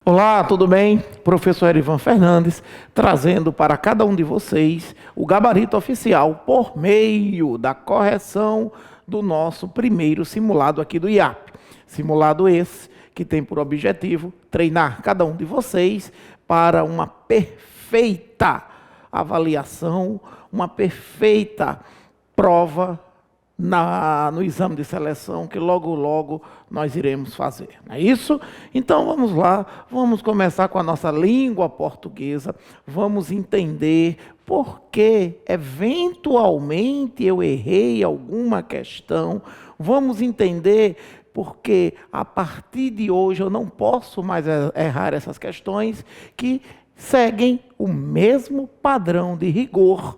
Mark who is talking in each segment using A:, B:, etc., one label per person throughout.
A: Olá, tudo bem? Professor Erivan Fernandes, trazendo para cada um de vocês o gabarito oficial por meio da correção do nosso primeiro simulado aqui do IAP. Simulado esse que tem por objetivo treinar cada um de vocês para uma perfeita avaliação, uma perfeita prova no exame de seleção que logo nós iremos fazer, não é isso? Então vamos lá, vamos começar com a nossa língua portuguesa, vamos entender por que eventualmente eu errei alguma questão, vamos entender porque a partir de hoje eu não posso mais errar essas questões que seguem o mesmo padrão de rigor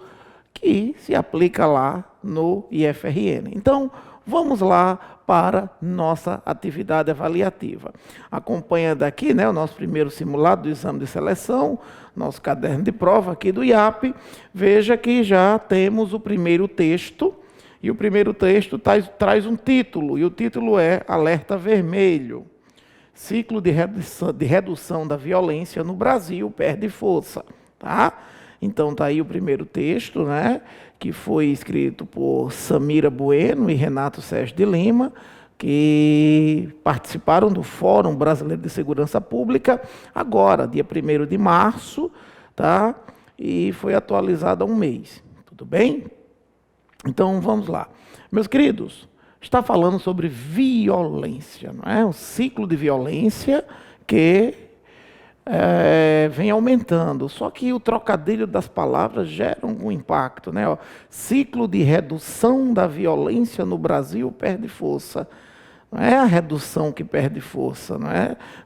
A: que se aplica lá no IFRN. Então, vamos lá para nossa atividade avaliativa. Acompanha daqui, o nosso primeiro simulado do exame de seleção, nosso caderno de prova aqui do IAP. Veja que já temos o primeiro texto, e o primeiro texto traz um título, e o título é Alerta Vermelho. Ciclo de redução da violência no Brasil perde força, tá? Então, está aí o primeiro texto, que foi escrito por Samira Bueno e Renato Sérgio de Lima, que participaram do Fórum Brasileiro de Segurança Pública, agora, dia 1º de março, tá? E foi atualizado há um mês, tudo bem? Então, vamos lá. Meus queridos, está falando sobre violência, não é? O ciclo de violência que vem aumentando, só que o trocadilho das palavras gera um impacto, Ciclo de redução da violência no Brasil perde força. Não é a redução que perde força,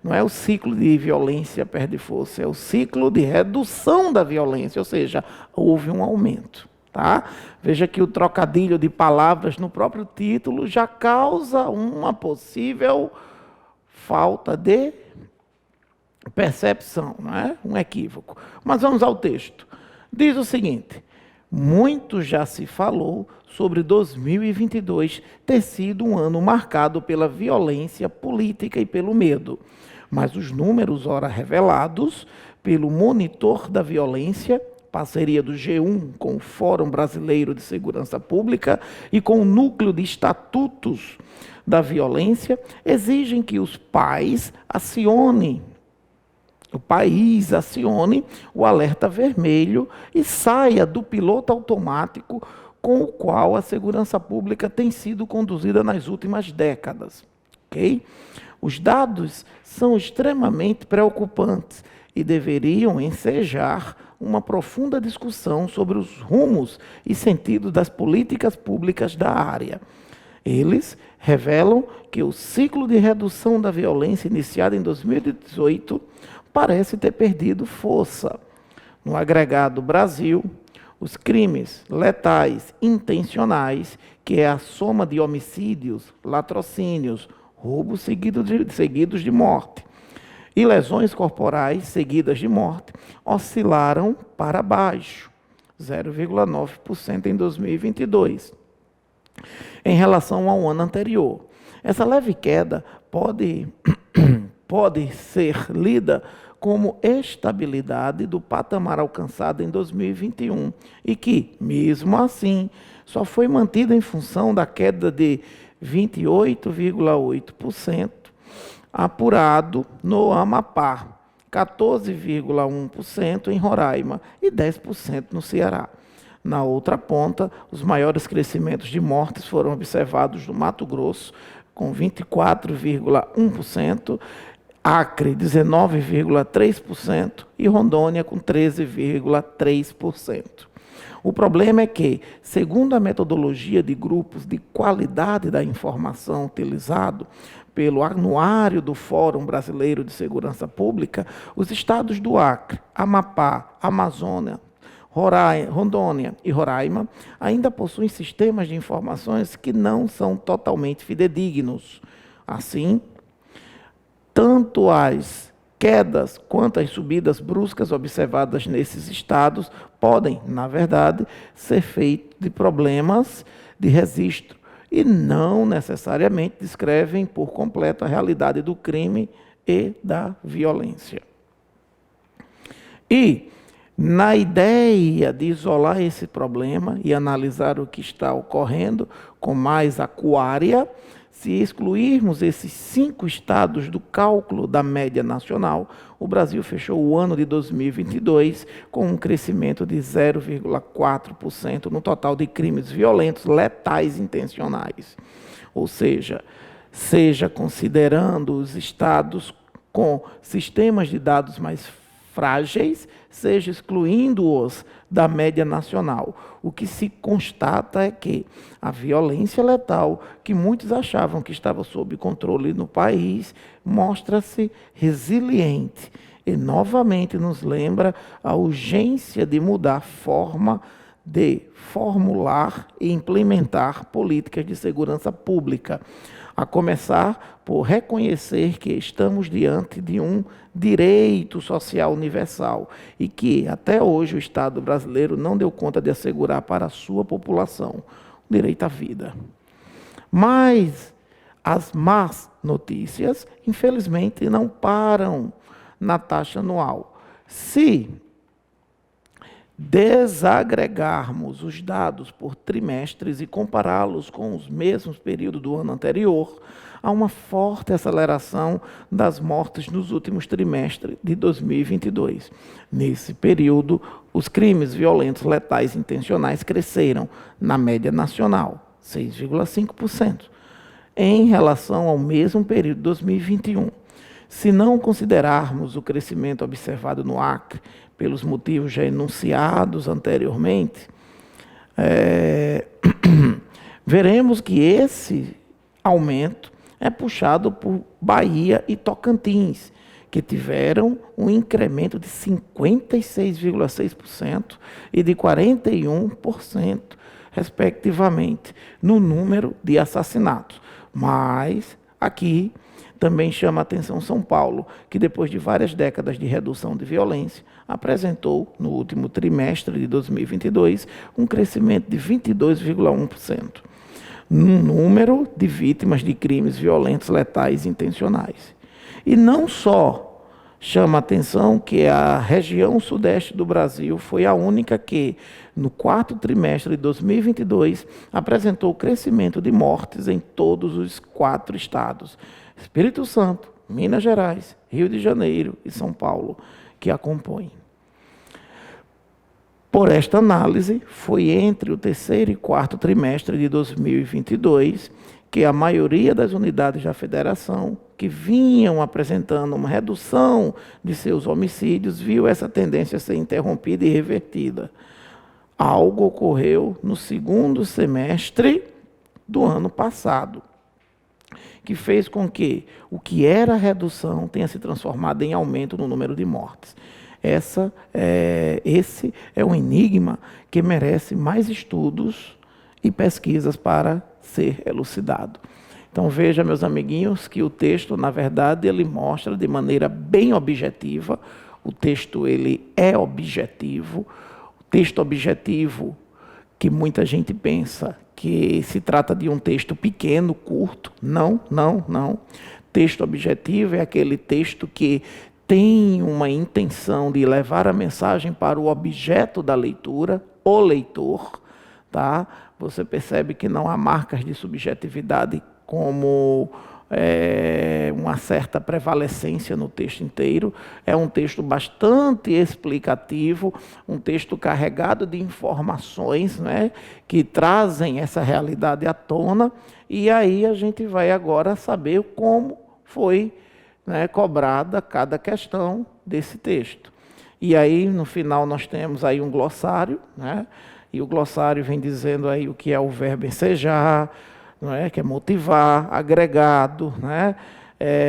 A: não é o ciclo de violência perde força, é o ciclo de redução da violência, ou seja, houve um aumento. Tá? Veja que o trocadilho de palavras no próprio título já causa uma possível falta de percepção, um equívoco. Mas vamos ao texto. Diz o seguinte: muito já se falou sobre 2022 ter sido um ano marcado pela violência política e pelo medo. Mas os números ora revelados pelo Monitor da Violência, parceria do G1 com o Fórum Brasileiro de Segurança Pública e com o Núcleo de Estatutos da Violência, exigem que o país acione o alerta vermelho e saia do piloto automático com o qual a segurança pública tem sido conduzida nas últimas décadas. Okay? Os dados são extremamente preocupantes e deveriam ensejar uma profunda discussão sobre os rumos e sentido das políticas públicas da área. Eles revelam que o ciclo de redução da violência iniciado em 2018 parece ter perdido força. No agregado Brasil, os crimes letais intencionais, que é a soma de homicídios, latrocínios, roubos seguidos de morte, e lesões corporais seguidas de morte, oscilaram para baixo, 0,9% em 2022, em relação ao ano anterior. Essa leve queda pode ser lida como estabilidade do patamar alcançado em 2021 e que, mesmo assim, só foi mantida em função da queda de 28,8% apurado no Amapá, 14,1% em Roraima e 10% no Ceará. Na outra ponta, os maiores crescimentos de mortes foram observados no Mato Grosso, com 24,1%, Acre, 19,3% e Rondônia, com 13,3%. O problema é que, segundo a metodologia de grupos de qualidade da informação utilizado pelo Anuário do Fórum Brasileiro de Segurança Pública, os estados do Acre, Amapá, Amazônia, Rondônia e Roraima ainda possuem sistemas de informações que não são totalmente fidedignos. Assim, tanto as quedas quanto as subidas bruscas observadas nesses estados podem, na verdade, ser feitas de problemas de registro e não necessariamente descrevem por completo a realidade do crime e da violência. E, na ideia de isolar esse problema e analisar o que está ocorrendo com mais acuária, se excluirmos esses 5 estados do cálculo da média nacional, o Brasil fechou o ano de 2022 com um crescimento de 0,4% no total de crimes violentos letais intencionais. Ou seja considerando os estados com sistemas de dados mais frágeis, seja excluindo-os da média nacional. O que se constata é que a violência letal, que muitos achavam que estava sob controle no país, mostra-se resiliente e novamente nos lembra a urgência de mudar a forma de formular e implementar políticas de segurança pública, a começar por reconhecer que estamos diante de um direito social universal e que, até hoje, o Estado brasileiro não deu conta de assegurar para a sua população o direito à vida. Mas as más notícias, infelizmente, não param na taxa anual. Se desagregarmos os dados por trimestres e compará-los com os mesmos períodos do ano anterior, há uma forte aceleração das mortes nos últimos trimestres de 2022. Nesse período, os crimes violentos letais intencionais cresceram, na média nacional, 6,5%, em relação ao mesmo período de 2021. Se não considerarmos o crescimento observado no Acre, pelos motivos já enunciados anteriormente, veremos que esse aumento é puxado por Bahia e Tocantins, que tiveram um incremento de 56,6% e de 41%, respectivamente, no número de assassinatos. Mas, aqui, também chama a atenção São Paulo, que depois de várias décadas de redução de violência, apresentou, no último trimestre de 2022, um crescimento de 22,1% no número de vítimas de crimes violentos letais intencionais. E não só chama a atenção que a região sudeste do Brasil foi a única que, no 4º trimestre de 2022, apresentou crescimento de mortes em todos os 4 estados: Espírito Santo, Minas Gerais, Rio de Janeiro e São Paulo, que a compõem. Por esta análise, foi entre o 3º e 4º trimestre de 2022 que a maioria das unidades da federação, que vinham apresentando uma redução de seus homicídios, viu essa tendência ser interrompida e revertida. Algo ocorreu no 2º semestre do ano passado, que fez com que o que era redução tenha se transformado em aumento no número de mortes. Esse é um enigma que merece mais estudos e pesquisas para ser elucidado. Então veja, meus amiguinhos, que o texto, na verdade, ele mostra de maneira bem objetiva. O texto ele é objetivo. O texto objetivo, que muita gente pensa que se trata de um texto pequeno, curto. Não. Texto objetivo é aquele texto que tem uma intenção de levar a mensagem para o objeto da leitura, o leitor, tá? Você percebe que não há marcas de subjetividade como uma certa prevalecência no texto inteiro. É um texto bastante explicativo, um texto carregado de informações, né, que trazem essa realidade à tona, e aí a gente vai agora saber como foi, né, cobrada cada questão desse texto. E aí, no final, nós temos aí um glossário, né, e o glossário vem dizendo aí o que é o verbo ensejar, não é, que é motivar, agregado, né,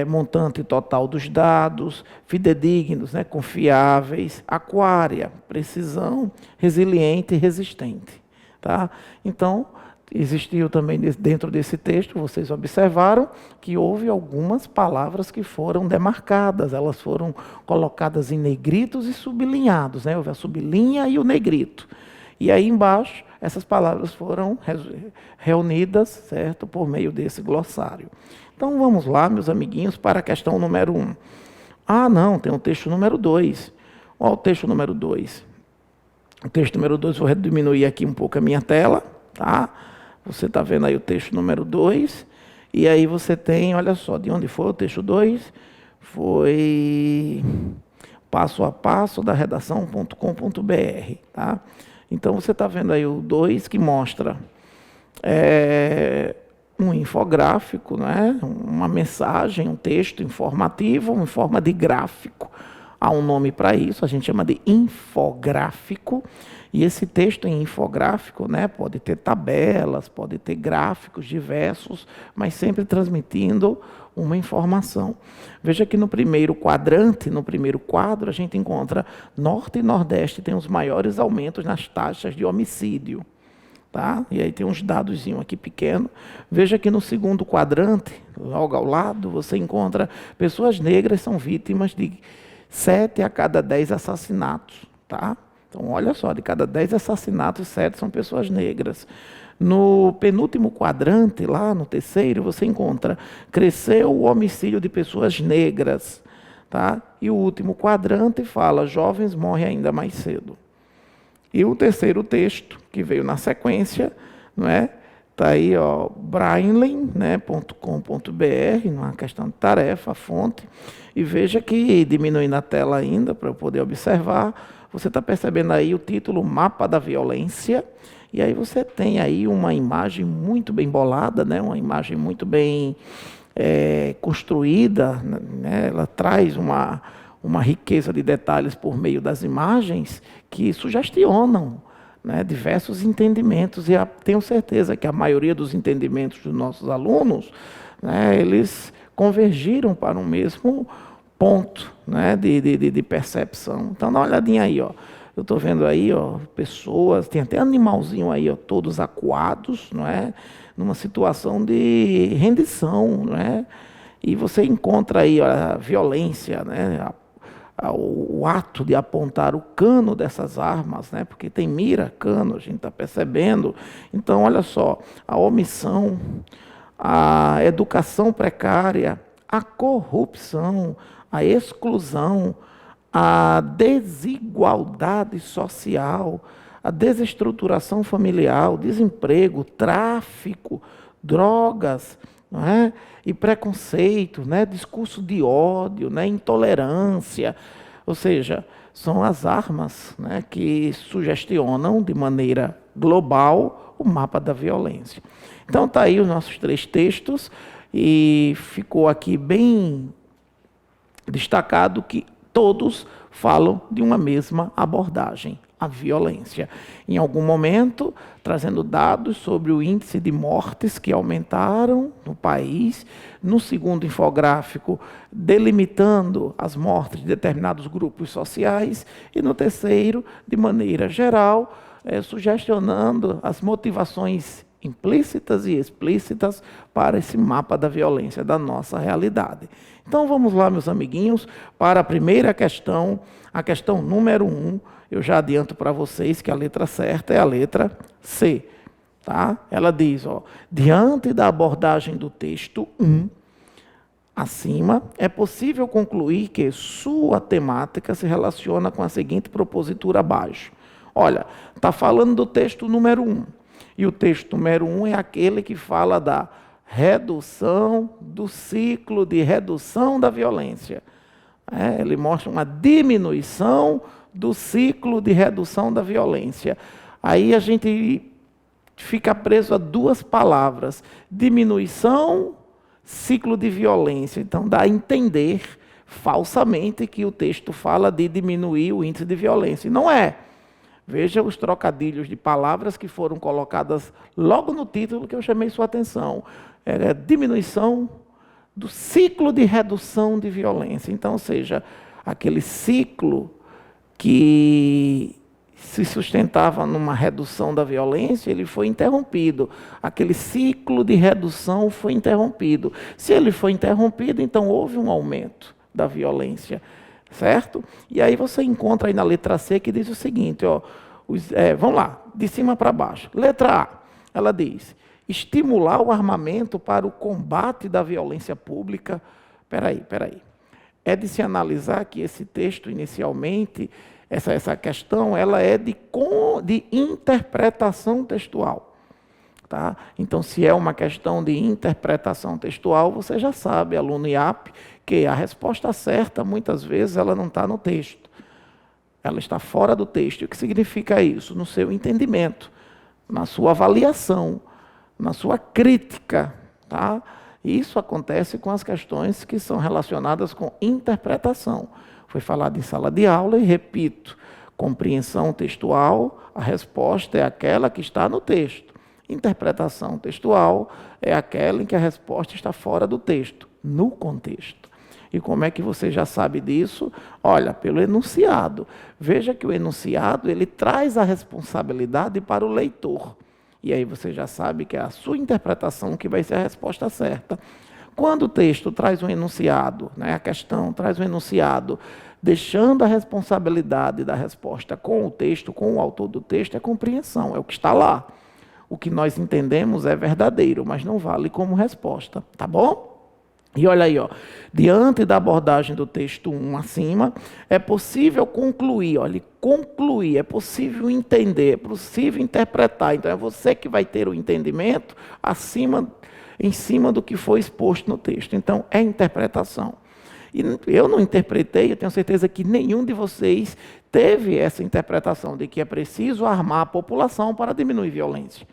A: montante total dos dados, fidedignos, né, confiáveis, aquária, precisão, resiliente e resistente. Tá? Então, existiu também dentro desse texto, vocês observaram que houve algumas palavras que foram demarcadas, elas foram colocadas em negritos e sublinhados, né? Houve a sublinha e o negrito. E aí embaixo essas palavras foram reunidas, certo, por meio desse glossário. Então vamos lá, meus amiguinhos, para a questão número 1. Ah, não, tem o texto número 2. Olha o texto número 2. O texto número 2, vou diminuir aqui um pouco a minha tela, tá? Você está vendo aí o texto número 2. E aí você tem, olha só, de onde foi o texto 2? Foi passo a passo da redação.com.br, tá? Então você está vendo aí o 2 que mostra um infográfico, né? Uma mensagem, um texto informativo, em forma de gráfico. Há um nome para isso, a gente chama de infográfico. E esse texto em infográfico, né, pode ter tabelas, pode ter gráficos diversos, mas sempre transmitindo uma informação. Veja que no primeiro quadrante, no primeiro quadro, a gente encontra Norte e Nordeste tem os maiores aumentos nas taxas de homicídio. Tá? E aí tem uns dados aqui pequenos. Veja que no segundo quadrante, logo ao lado, você encontra pessoas negras são vítimas de 7 a cada 10 assassinatos. Tá? Então, olha só, de cada 10 assassinatos, 7 são pessoas negras. No penúltimo quadrante, lá no terceiro, você encontra cresceu o homicídio de pessoas negras. Tá? E o último quadrante fala jovens morrem ainda mais cedo. E o terceiro texto, que veio na sequência, não é? Está aí, ó, brainley.com.br, numa questão de tarefa, a fonte. E veja que, diminuindo a tela ainda, para eu poder observar, você está percebendo aí o título Mapa da Violência. E aí você tem aí uma imagem muito bem bolada, né? Uma imagem muito bem construída, né? Ela traz uma riqueza de detalhes por meio das imagens que sugestionam, né, diversos entendimentos. E tenho certeza que a maioria dos entendimentos dos nossos alunos, né, eles convergiram para um mesmo ponto, né, de percepção. Então, dá uma olhadinha aí, ó. Eu estou vendo aí, ó, pessoas, tem até animalzinho aí, ó, todos acuados, não é? Numa situação de rendição, não é? E você encontra aí, ó, a violência, né? O ato de apontar o cano dessas armas, né? Porque tem mira, cano, a gente está percebendo. Então, olha só, a omissão, a educação precária, a corrupção, a exclusão, a desigualdade social, a desestruturação familiar, o desemprego, o tráfico, drogas, não é? E preconceito, né? Discurso de ódio, né? Intolerância, ou seja, são as armas, né, que sugestionam de maneira global o mapa da violência. Então está aí os nossos 3 textos e ficou aqui bem destacado que todos falam de uma mesma abordagem, a violência. Em algum momento, trazendo dados sobre o índice de mortes que aumentaram no país. No segundo infográfico, delimitando as mortes de determinados grupos sociais. E no terceiro, de maneira geral, sugestionando as motivações implícitas e explícitas para esse mapa da violência da nossa realidade. Então vamos lá, meus amiguinhos, para a primeira questão, a questão número 1. Eu já adianto para vocês que a letra certa é a letra C. Tá? Ela diz, ó, diante da abordagem do texto 1, acima, é possível concluir que sua temática se relaciona com a seguinte propositura abaixo. Olha, está falando do texto número 1. E o texto número 1 é aquele que fala da redução do ciclo de redução da violência. Ele mostra uma diminuição do ciclo de redução da violência. Aí a gente fica preso a 2 palavras: diminuição, ciclo de violência. Então dá a entender falsamente que o texto fala de diminuir o índice de violência. E não é. Veja os trocadilhos de palavras que foram colocadas logo no título que eu chamei sua atenção. É diminuição do ciclo de redução de violência. Então, ou seja, aquele ciclo que se sustentava numa redução da violência, ele foi interrompido. Aquele ciclo de redução foi interrompido. Se ele foi interrompido, então houve um aumento da violência. Certo? E aí você encontra aí na letra C que diz o seguinte, ó, Vamos lá, de cima para baixo. Letra A, ela diz: estimular o armamento para o combate da violência pública. Peraí. É de se analisar que esse texto, inicialmente, essa questão, ela é de interpretação textual. Tá? Então, se é uma questão de interpretação textual, você já sabe, aluno IAP, que a resposta certa, muitas vezes, ela não está no texto. Ela está fora do texto. E o que significa isso? No seu entendimento, na sua avaliação, na sua crítica. Tá? Isso acontece com as questões que são relacionadas com interpretação. Foi falado em sala de aula e, repito, compreensão textual, a resposta é aquela que está no texto. Interpretação textual é aquela em que a resposta está fora do texto, no contexto. E como é que você já sabe disso? Olha, pelo enunciado. Veja que o enunciado, ele traz a responsabilidade para o leitor. E aí você já sabe que é a sua interpretação que vai ser a resposta certa. Quando o texto traz um enunciado, a questão traz um enunciado, deixando a responsabilidade da resposta com o texto, com o autor do texto, é compreensão, é o que está lá. O que nós entendemos é verdadeiro, mas não vale como resposta, tá bom? E olha aí, diante da abordagem do texto 1 acima, é possível concluir, é possível entender, é possível interpretar. Então é você que vai ter o entendimento em cima do que foi exposto no texto. Então é interpretação. E eu não interpretei, eu tenho certeza que nenhum de vocês teve essa interpretação de que é preciso armar a população para diminuir violência.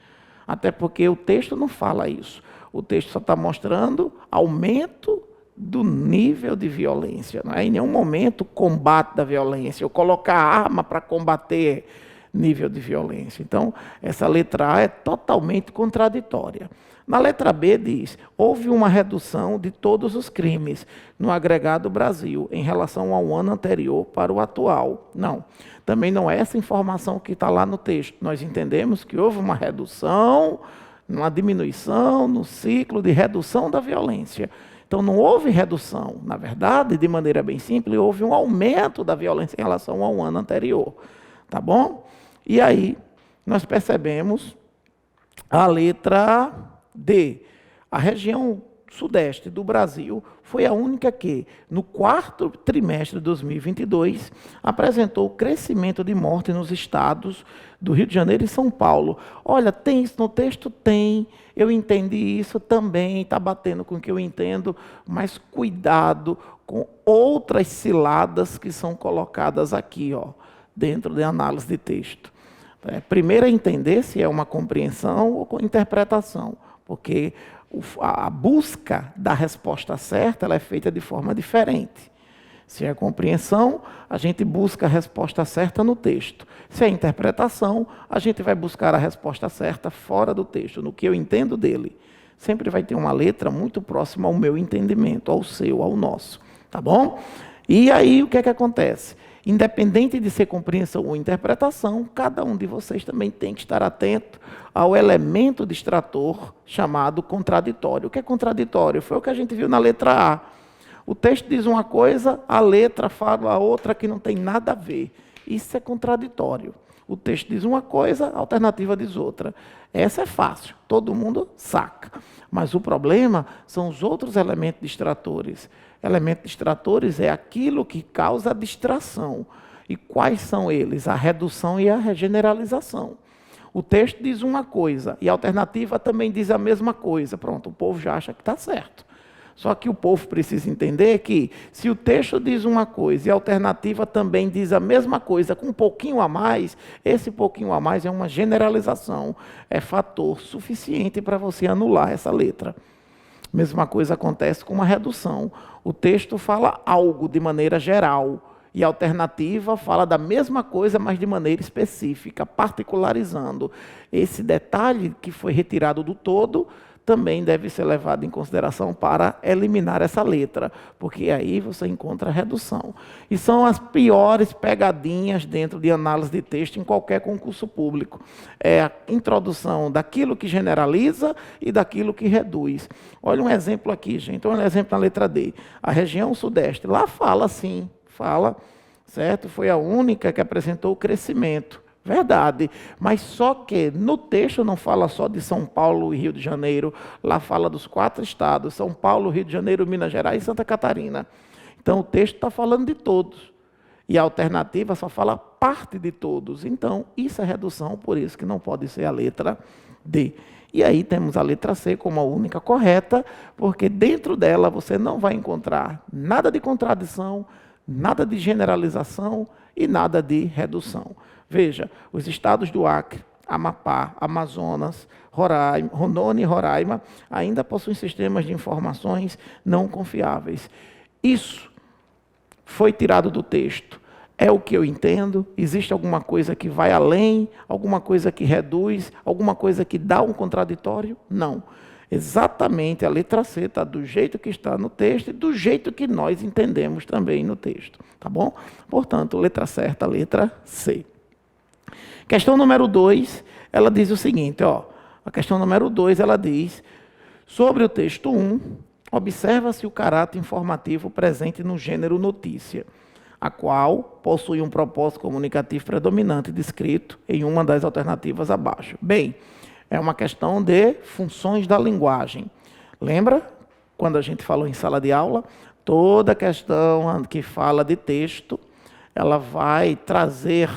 A: Até porque o texto não fala isso. O texto só está mostrando aumento do nível de violência. Não é em nenhum momento combate da violência, ou colocar arma para combater nível de violência. Então, essa letra A é totalmente contraditória. Na letra B diz: houve uma redução de todos os crimes no agregado Brasil em relação ao ano anterior para o atual. Não, também não é essa informação que está lá no texto. Nós entendemos que houve uma redução, uma diminuição no ciclo de redução da violência. Então não houve redução, na verdade, de maneira bem simples, houve um aumento da violência em relação ao ano anterior. Tá bom? E aí nós percebemos a letra D. A região sudeste do Brasil foi a única que, no quarto trimestre de 2022, apresentou crescimento de morte nos estados do Rio de Janeiro e São Paulo. Olha, tem isso no texto? Tem. Eu entendi isso também, está batendo com o que eu entendo, mas cuidado com outras ciladas que são colocadas aqui, dentro da análise de texto. Primeiro é entender se é uma compreensão ou interpretação, porque a busca da resposta certa ela é feita de forma diferente. Se é compreensão, a gente busca a resposta certa no texto. Se é interpretação, a gente vai buscar a resposta certa fora do texto, no que eu entendo dele. Sempre vai ter uma letra muito próxima ao meu entendimento, ao seu, ao nosso. Tá bom? E aí, o que é que acontece? Independente de ser compreensão ou interpretação, cada um de vocês também tem que estar atento ao elemento distrator chamado contraditório. O que é contraditório? Foi o que a gente viu na letra A. O texto diz uma coisa, a letra fala a outra que não tem nada a ver. Isso é contraditório. O texto diz uma coisa, a alternativa diz outra. Essa é fácil, todo mundo saca. Mas o problema são os outros elementos distratores. Elementos distratores é aquilo que causa distração. E quais são eles? A redução e a generalização. O texto diz uma coisa e a alternativa também diz a mesma coisa. Pronto, o povo já acha que está certo. Só que o povo precisa entender que se o texto diz uma coisa e a alternativa também diz a mesma coisa com um pouquinho a mais, esse pouquinho a mais é uma generalização, é fator suficiente para você anular essa letra. Mesma coisa acontece com uma redução. O texto fala algo de maneira geral e a alternativa fala da mesma coisa, mas de maneira específica, particularizando. Esse detalhe que foi retirado do todo também deve ser levado em consideração para eliminar essa letra, porque aí você encontra a redução. E são as piores pegadinhas dentro de análise de texto em qualquer concurso público. É a introdução daquilo que generaliza e daquilo que reduz. Olha um exemplo aqui, gente. Olha um exemplo na letra D. A região sudeste, lá fala sim, fala, certo? Foi a única que apresentou o crescimento. Verdade, mas só que no texto não fala só de São Paulo e Rio de Janeiro, lá fala dos 4 estados, São Paulo, Rio de Janeiro, Minas Gerais e Santa Catarina. Então o texto está falando de todos, e a alternativa só fala parte de todos. Então isso é redução, por isso que não pode ser a letra D. E aí temos a letra C como a única correta, porque dentro dela você não vai encontrar nada de contradição, nada de generalização e nada de redução. Veja, os estados do Acre, Amapá, Amazonas, Rondônia e Roraima ainda possuem sistemas de informações não confiáveis. Isso foi tirado do texto. É o que eu entendo? Existe alguma coisa que vai além? Alguma coisa que reduz? Alguma coisa que dá um contraditório? Não. Exatamente, a letra C está do jeito que está no texto e do jeito que nós entendemos também no texto. Tá bom? Portanto, letra certa, letra C. Questão número 2, ela diz o seguinte, ó. A questão número 2, ela diz, sobre o texto 1, observa-se o caráter informativo presente no gênero notícia, a qual possui um propósito comunicativo predominante descrito em uma das alternativas abaixo. Bem, é uma questão de funções da linguagem. Lembra, quando a gente falou em sala de aula, toda questão que fala de texto, ela vai trazer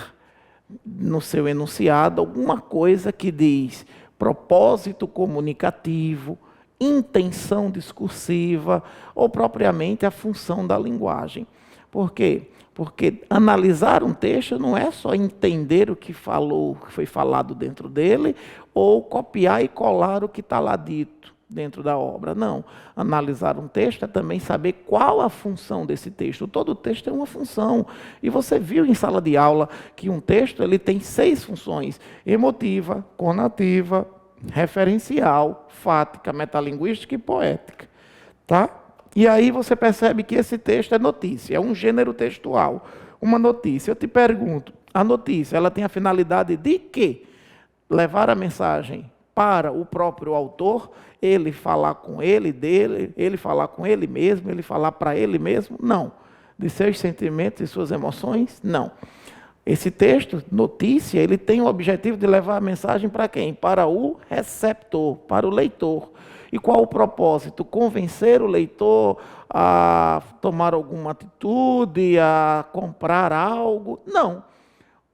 A: no seu enunciado alguma coisa que diz propósito comunicativo, intenção discursiva ou propriamente a função da linguagem. Por quê? Porque analisar um texto não é só entender o que foi falado dentro dele, ou copiar e colar o que está lá dito dentro da obra. Não. Analisar um texto é também saber qual a função desse texto. Todo texto tem uma função. E você viu em sala de aula que um texto ele tem 6 funções: emotiva, conativa, referencial, fática, metalinguística e poética. Tá? E aí você percebe que esse texto é notícia, é um gênero textual, uma notícia. Eu te pergunto, a notícia ela tem a finalidade de quê? Levar a mensagem para o próprio autor, ele falar com ele dele, ele falar com ele mesmo, ele falar para ele mesmo? Não. De seus sentimentos e suas emoções? Não. Esse texto, notícia, ele tem o objetivo de levar a mensagem para quem? Para o receptor, para o leitor. E qual o propósito? Convencer o leitor a tomar alguma atitude, a comprar algo? Não.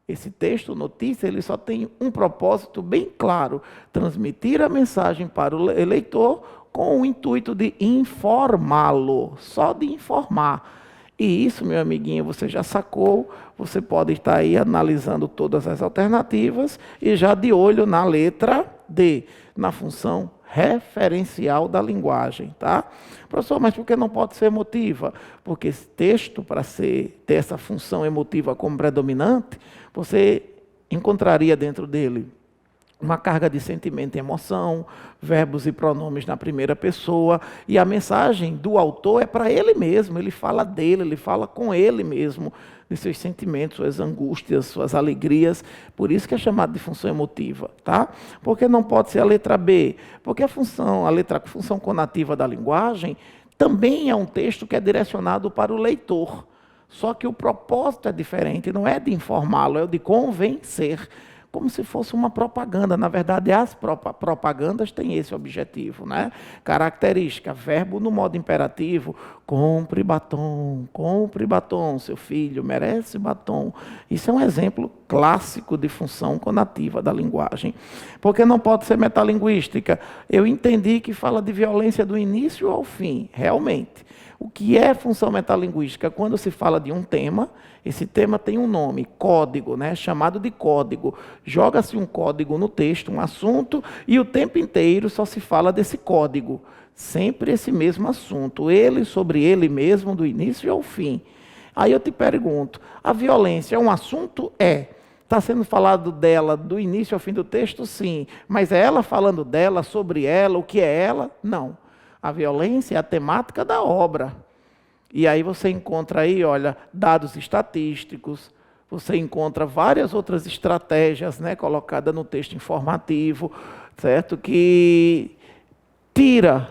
A: Esse texto, notícia, ele só tem um propósito bem claro: transmitir a mensagem para o leitor com o intuito de informá-lo, só de informar. E isso, meu amiguinho, você já sacou, você pode estar aí analisando todas as alternativas e já de olho na letra D, na função referencial da linguagem, tá? Professor, mas por que não pode ser emotiva? Porque esse texto, para ter essa função emotiva como predominante, você encontraria dentro dele uma carga de sentimento e emoção, verbos e pronomes na primeira pessoa, e a mensagem do autor é para ele mesmo, ele fala dele, ele fala com ele mesmo, de seus sentimentos, suas angústias, suas alegrias, por isso que é chamado de função emotiva, tá? Porque não pode ser a letra B, porque a função conativa da linguagem também é um texto que é direcionado para o leitor, só que o propósito é diferente, não é de informá-lo, é o de convencer, como se fosse uma propaganda. Na verdade, as propagandas têm esse objetivo, né? Característica, verbo no modo imperativo: compre batom, seu filho merece batom. Isso é um exemplo clássico de função conativa da linguagem. Porque não pode ser metalinguística. Eu entendi que fala de violência do início ao fim, realmente. O que é função metalinguística? Quando se fala de um tema, esse tema tem um nome, código, né? Chamado de código. Joga-se um código no texto, um assunto, e o tempo inteiro só se fala desse código. Sempre esse mesmo assunto, ele sobre ele mesmo, do início ao fim. Aí eu te pergunto, a violência é um assunto? É. Está sendo falado dela do início ao fim do texto? Sim. Mas é ela falando dela, sobre ela, o que é ela? Não. A violência é a temática da obra. E aí você encontra aí, olha, dados estatísticos, você encontra várias outras estratégias, né, colocadas no texto informativo, certo? Que tira,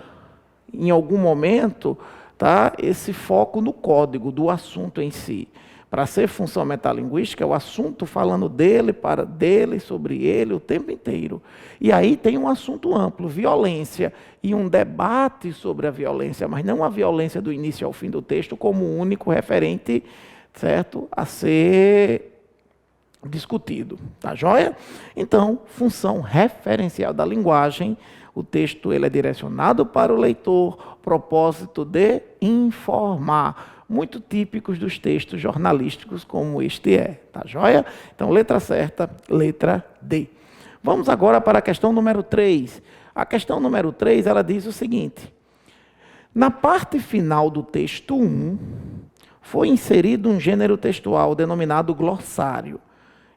A: em algum momento, tá, esse foco no código do assunto em si. Para ser função metalinguística, é o assunto falando dele, para dele, sobre ele o tempo inteiro. E aí tem um assunto amplo, violência, e um debate sobre a violência, mas não a violência do início ao fim do texto como único referente, certo, a ser discutido. Tá joia? Então, função referencial da linguagem, o texto ele é direcionado para o leitor, propósito de informar, muito típicos dos textos jornalísticos como este é. Tá joia? Então, letra certa, letra D. Vamos agora para a questão número 3. A questão número 3, ela diz o seguinte: na parte final do texto 1, foi inserido um gênero textual denominado glossário.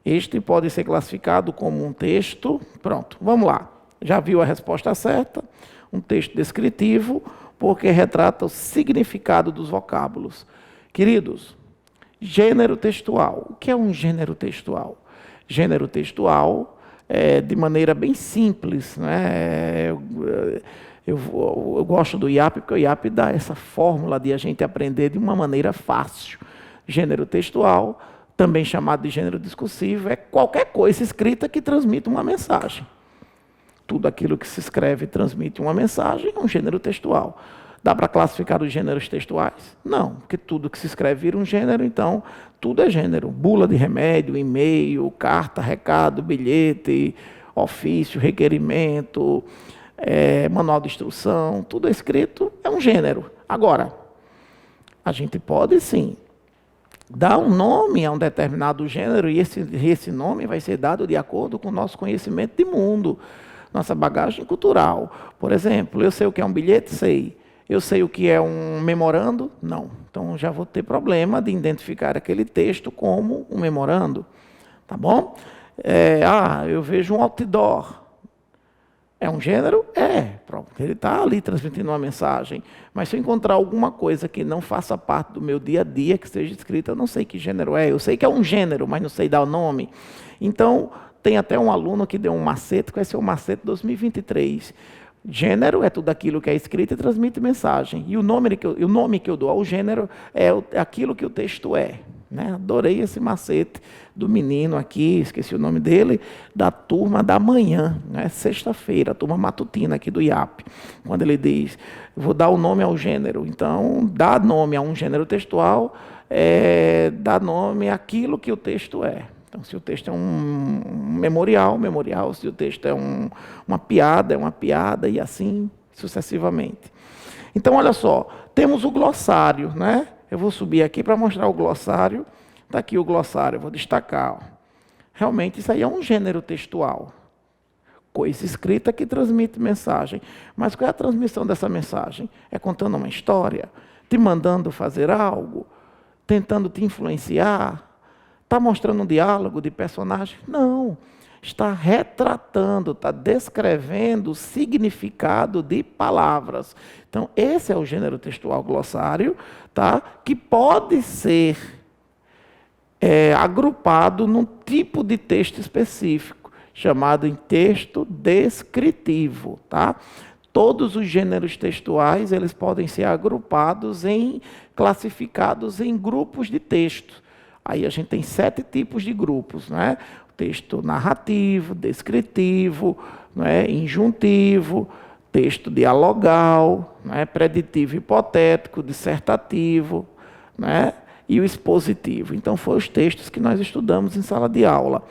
A: Este pode ser classificado como um texto... Pronto, vamos lá. Já viu a resposta certa? Um texto descritivo, porque retrata o significado dos vocábulos. Queridos, gênero textual. O que é um gênero textual? Gênero textual, de maneira bem simples, né? Eu gosto do IAP, porque o IAP dá essa fórmula de a gente aprender de uma maneira fácil. Gênero textual, também chamado de gênero discursivo, é qualquer coisa escrita que transmite uma mensagem. Tudo aquilo que se escreve transmite uma mensagem, é um gênero textual. Dá para classificar os gêneros textuais? Não, porque tudo que se escreve vira um gênero, então tudo é gênero. Bula de remédio, e-mail, carta, recado, bilhete, ofício, requerimento, manual de instrução, tudo escrito é um gênero. Agora, a gente pode sim dar um nome a um determinado gênero e esse nome vai ser dado de acordo com o nosso conhecimento de mundo, nossa bagagem cultural. Por exemplo, eu sei o que é um bilhete? Sei. Eu sei o que é um memorando? Não. Então, já vou ter problema de identificar aquele texto como um memorando. Tá bom? Eu vejo um outdoor. É um gênero? Pronto. Ele está ali transmitindo uma mensagem. Mas se eu encontrar alguma coisa que não faça parte do meu dia a dia, que esteja escrita, eu não sei que gênero é. Eu sei que é um gênero, mas não sei dar o nome. Então, tem até um aluno que deu um macete, que vai ser o macete 2023. Gênero é tudo aquilo que é escrito e transmite mensagem. E o nome que eu dou ao gênero é aquilo que o texto é. Né? Adorei esse macete do menino aqui, esqueci o nome dele, da turma da manhã, né? Sexta-feira, a turma matutina aqui do IAP. Quando ele diz, vou dar o nome ao gênero. Então, dar nome a um gênero textual é dar nome àquilo que o texto é. Então, se o texto é um memorial, se o texto é uma piada, e assim sucessivamente. Então, olha só, temos o glossário, né? Eu vou subir aqui para mostrar o glossário. Está aqui o glossário, eu vou destacar. Ó. Realmente, isso aí é um gênero textual. Coisa escrita que transmite mensagem. Mas qual é a transmissão dessa mensagem? É contando uma história? Te mandando fazer algo? Tentando te influenciar? Está mostrando um diálogo de personagem? Não. Está retratando, está descrevendo o significado de palavras. Então, esse é o gênero textual glossário, tá? Que pode ser agrupado num tipo de texto específico, chamado em texto descritivo. Tá? Todos os gêneros textuais eles podem ser agrupados classificados em grupos de texto. Aí a gente tem 7 tipos de grupos, né? Texto narrativo, descritivo, né? Injuntivo, texto dialogal, né? Preditivo hipotético, dissertativo, né? E o expositivo. Então, foram os textos que nós estudamos em sala de aula.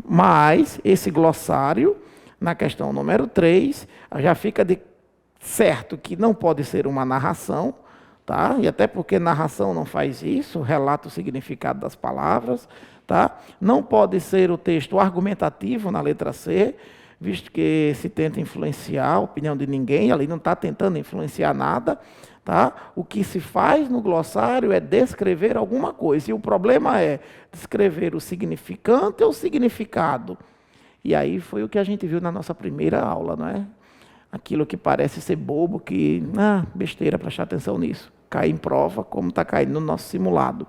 A: Mas, esse glossário, na questão número 3, já fica de certo que não pode ser uma narração, tá? E até porque narração não faz isso, relata o significado das palavras, tá? Não pode ser o texto argumentativo na letra C, visto que se tenta influenciar a opinião de ninguém, ali não está tentando influenciar nada, tá? O que se faz no glossário é descrever alguma coisa, e o problema é descrever o significante ou o significado. E aí foi o que a gente viu na nossa primeira aula, não é? Aquilo que parece ser bobo, que, besteira, prestar atenção nisso. Cai em prova, como está caindo no nosso simulado.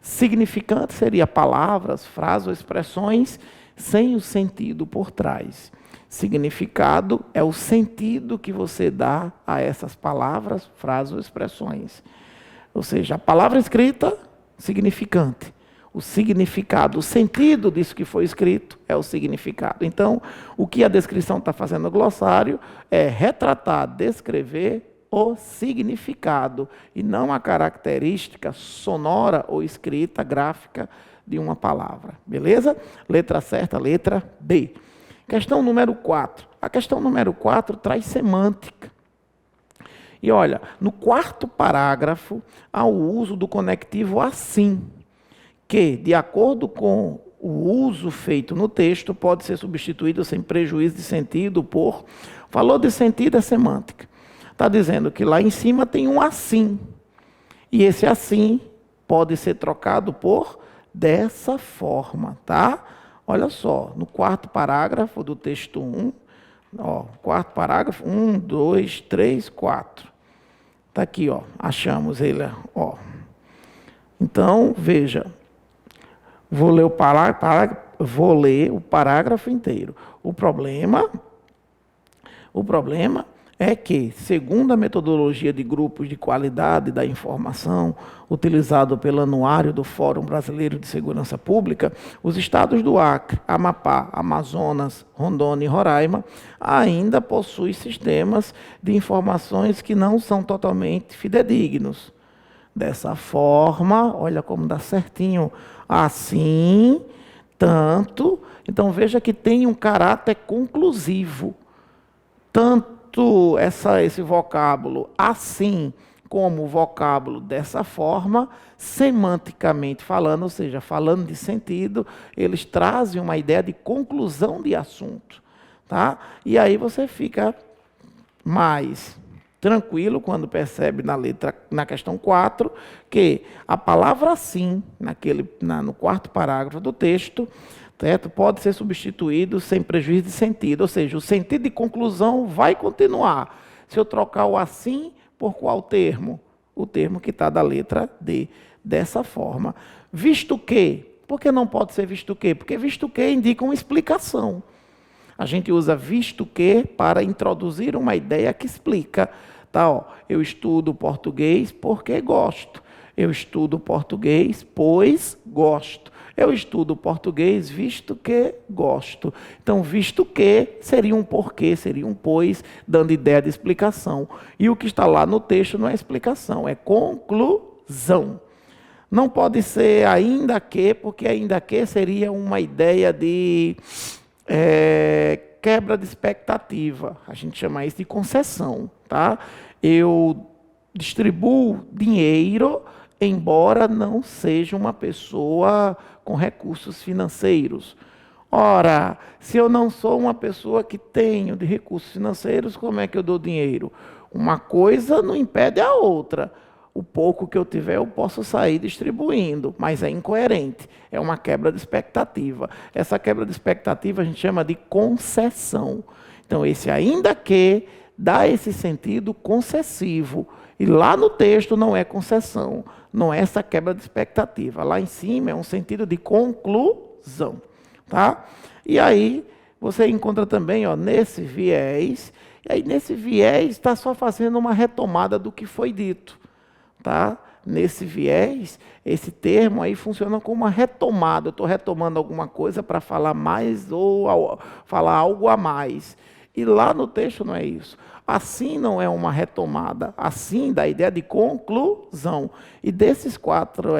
A: Significante seria palavras, frases ou expressões sem o sentido por trás. Significado é o sentido que você dá a essas palavras, frases ou expressões. Ou seja, a palavra escrita, significante. o significado, o sentido disso que foi escrito é o significado. Então, o que a descrição está fazendo no glossário é retratar, descrever o significado e não a característica sonora ou escrita, gráfica de uma palavra. Beleza? Letra certa, letra B. Questão número 4. A questão número 4 traz semântica. E olha, no quarto parágrafo há o uso do conectivo assim, que, de acordo com o uso feito no texto, pode ser substituído sem prejuízo de sentido por... Valor de sentido é semântica. Está dizendo que lá em cima tem um assim. E esse assim pode ser trocado por dessa forma, tá? Olha só, no quarto parágrafo do texto 1, ó, quarto parágrafo, 1, 2, 3, 4. Está aqui, ó, achamos ele, ó. Então, veja, vou ler o parágrafo inteiro. O problema é que, segundo a metodologia de grupos de qualidade da informação, utilizado pelo Anuário do Fórum Brasileiro de Segurança Pública, os estados do Acre, Amapá, Amazonas, Rondônia e Roraima ainda possuem sistemas de informações que não são totalmente fidedignos. Dessa forma, olha como dá certinho, assim, tanto. Então, veja que tem um caráter conclusivo. Tanto esse vocábulo assim, como o vocábulo dessa forma, semanticamente falando, ou seja, falando de sentido, eles trazem uma ideia de conclusão de assunto. Tá? E aí você fica mais tranquilo quando percebe na questão 4, que a palavra assim, no quarto parágrafo do texto, certo? Pode ser substituído sem prejuízo de sentido, ou seja, o sentido de conclusão vai continuar. Se eu trocar o assim por qual termo? O termo que está da letra D, dessa forma. Visto que, por que não pode ser visto que? Porque visto que indica uma explicação. A gente usa visto que para introduzir uma ideia que explica. Tá, ó, eu estudo português porque gosto. Eu estudo português pois gosto. Eu estudo português visto que gosto. Então, visto que seria um porquê, seria um pois, dando ideia de explicação. E o que está lá no texto não é explicação, é conclusão. Não pode ser ainda que, porque ainda que seria uma ideia de quebra de expectativa. A gente chama isso de concessão. Tá? Eu distribuo dinheiro, embora não seja uma pessoa com recursos financeiros. Ora, se eu não sou uma pessoa que tenho de recursos financeiros, como é que eu dou dinheiro? Uma coisa não impede a outra. O pouco que eu tiver, eu posso sair distribuindo, mas é incoerente. É uma quebra de expectativa. Essa quebra de expectativa a gente chama de concessão. Então, esse ainda que dá esse sentido concessivo. E lá no texto não é concessão, não é essa quebra de expectativa. Lá em cima é um sentido de conclusão. Tá? E aí você encontra também, ó, nesse viés, e aí nesse viés está só fazendo uma retomada do que foi dito. Tá? Nesse viés, esse termo aí funciona como uma retomada. Eu estou retomando alguma coisa para falar mais ou falar algo a mais. E lá no texto não é isso. Assim não é uma retomada, assim dá a ideia de conclusão. E dessas quatro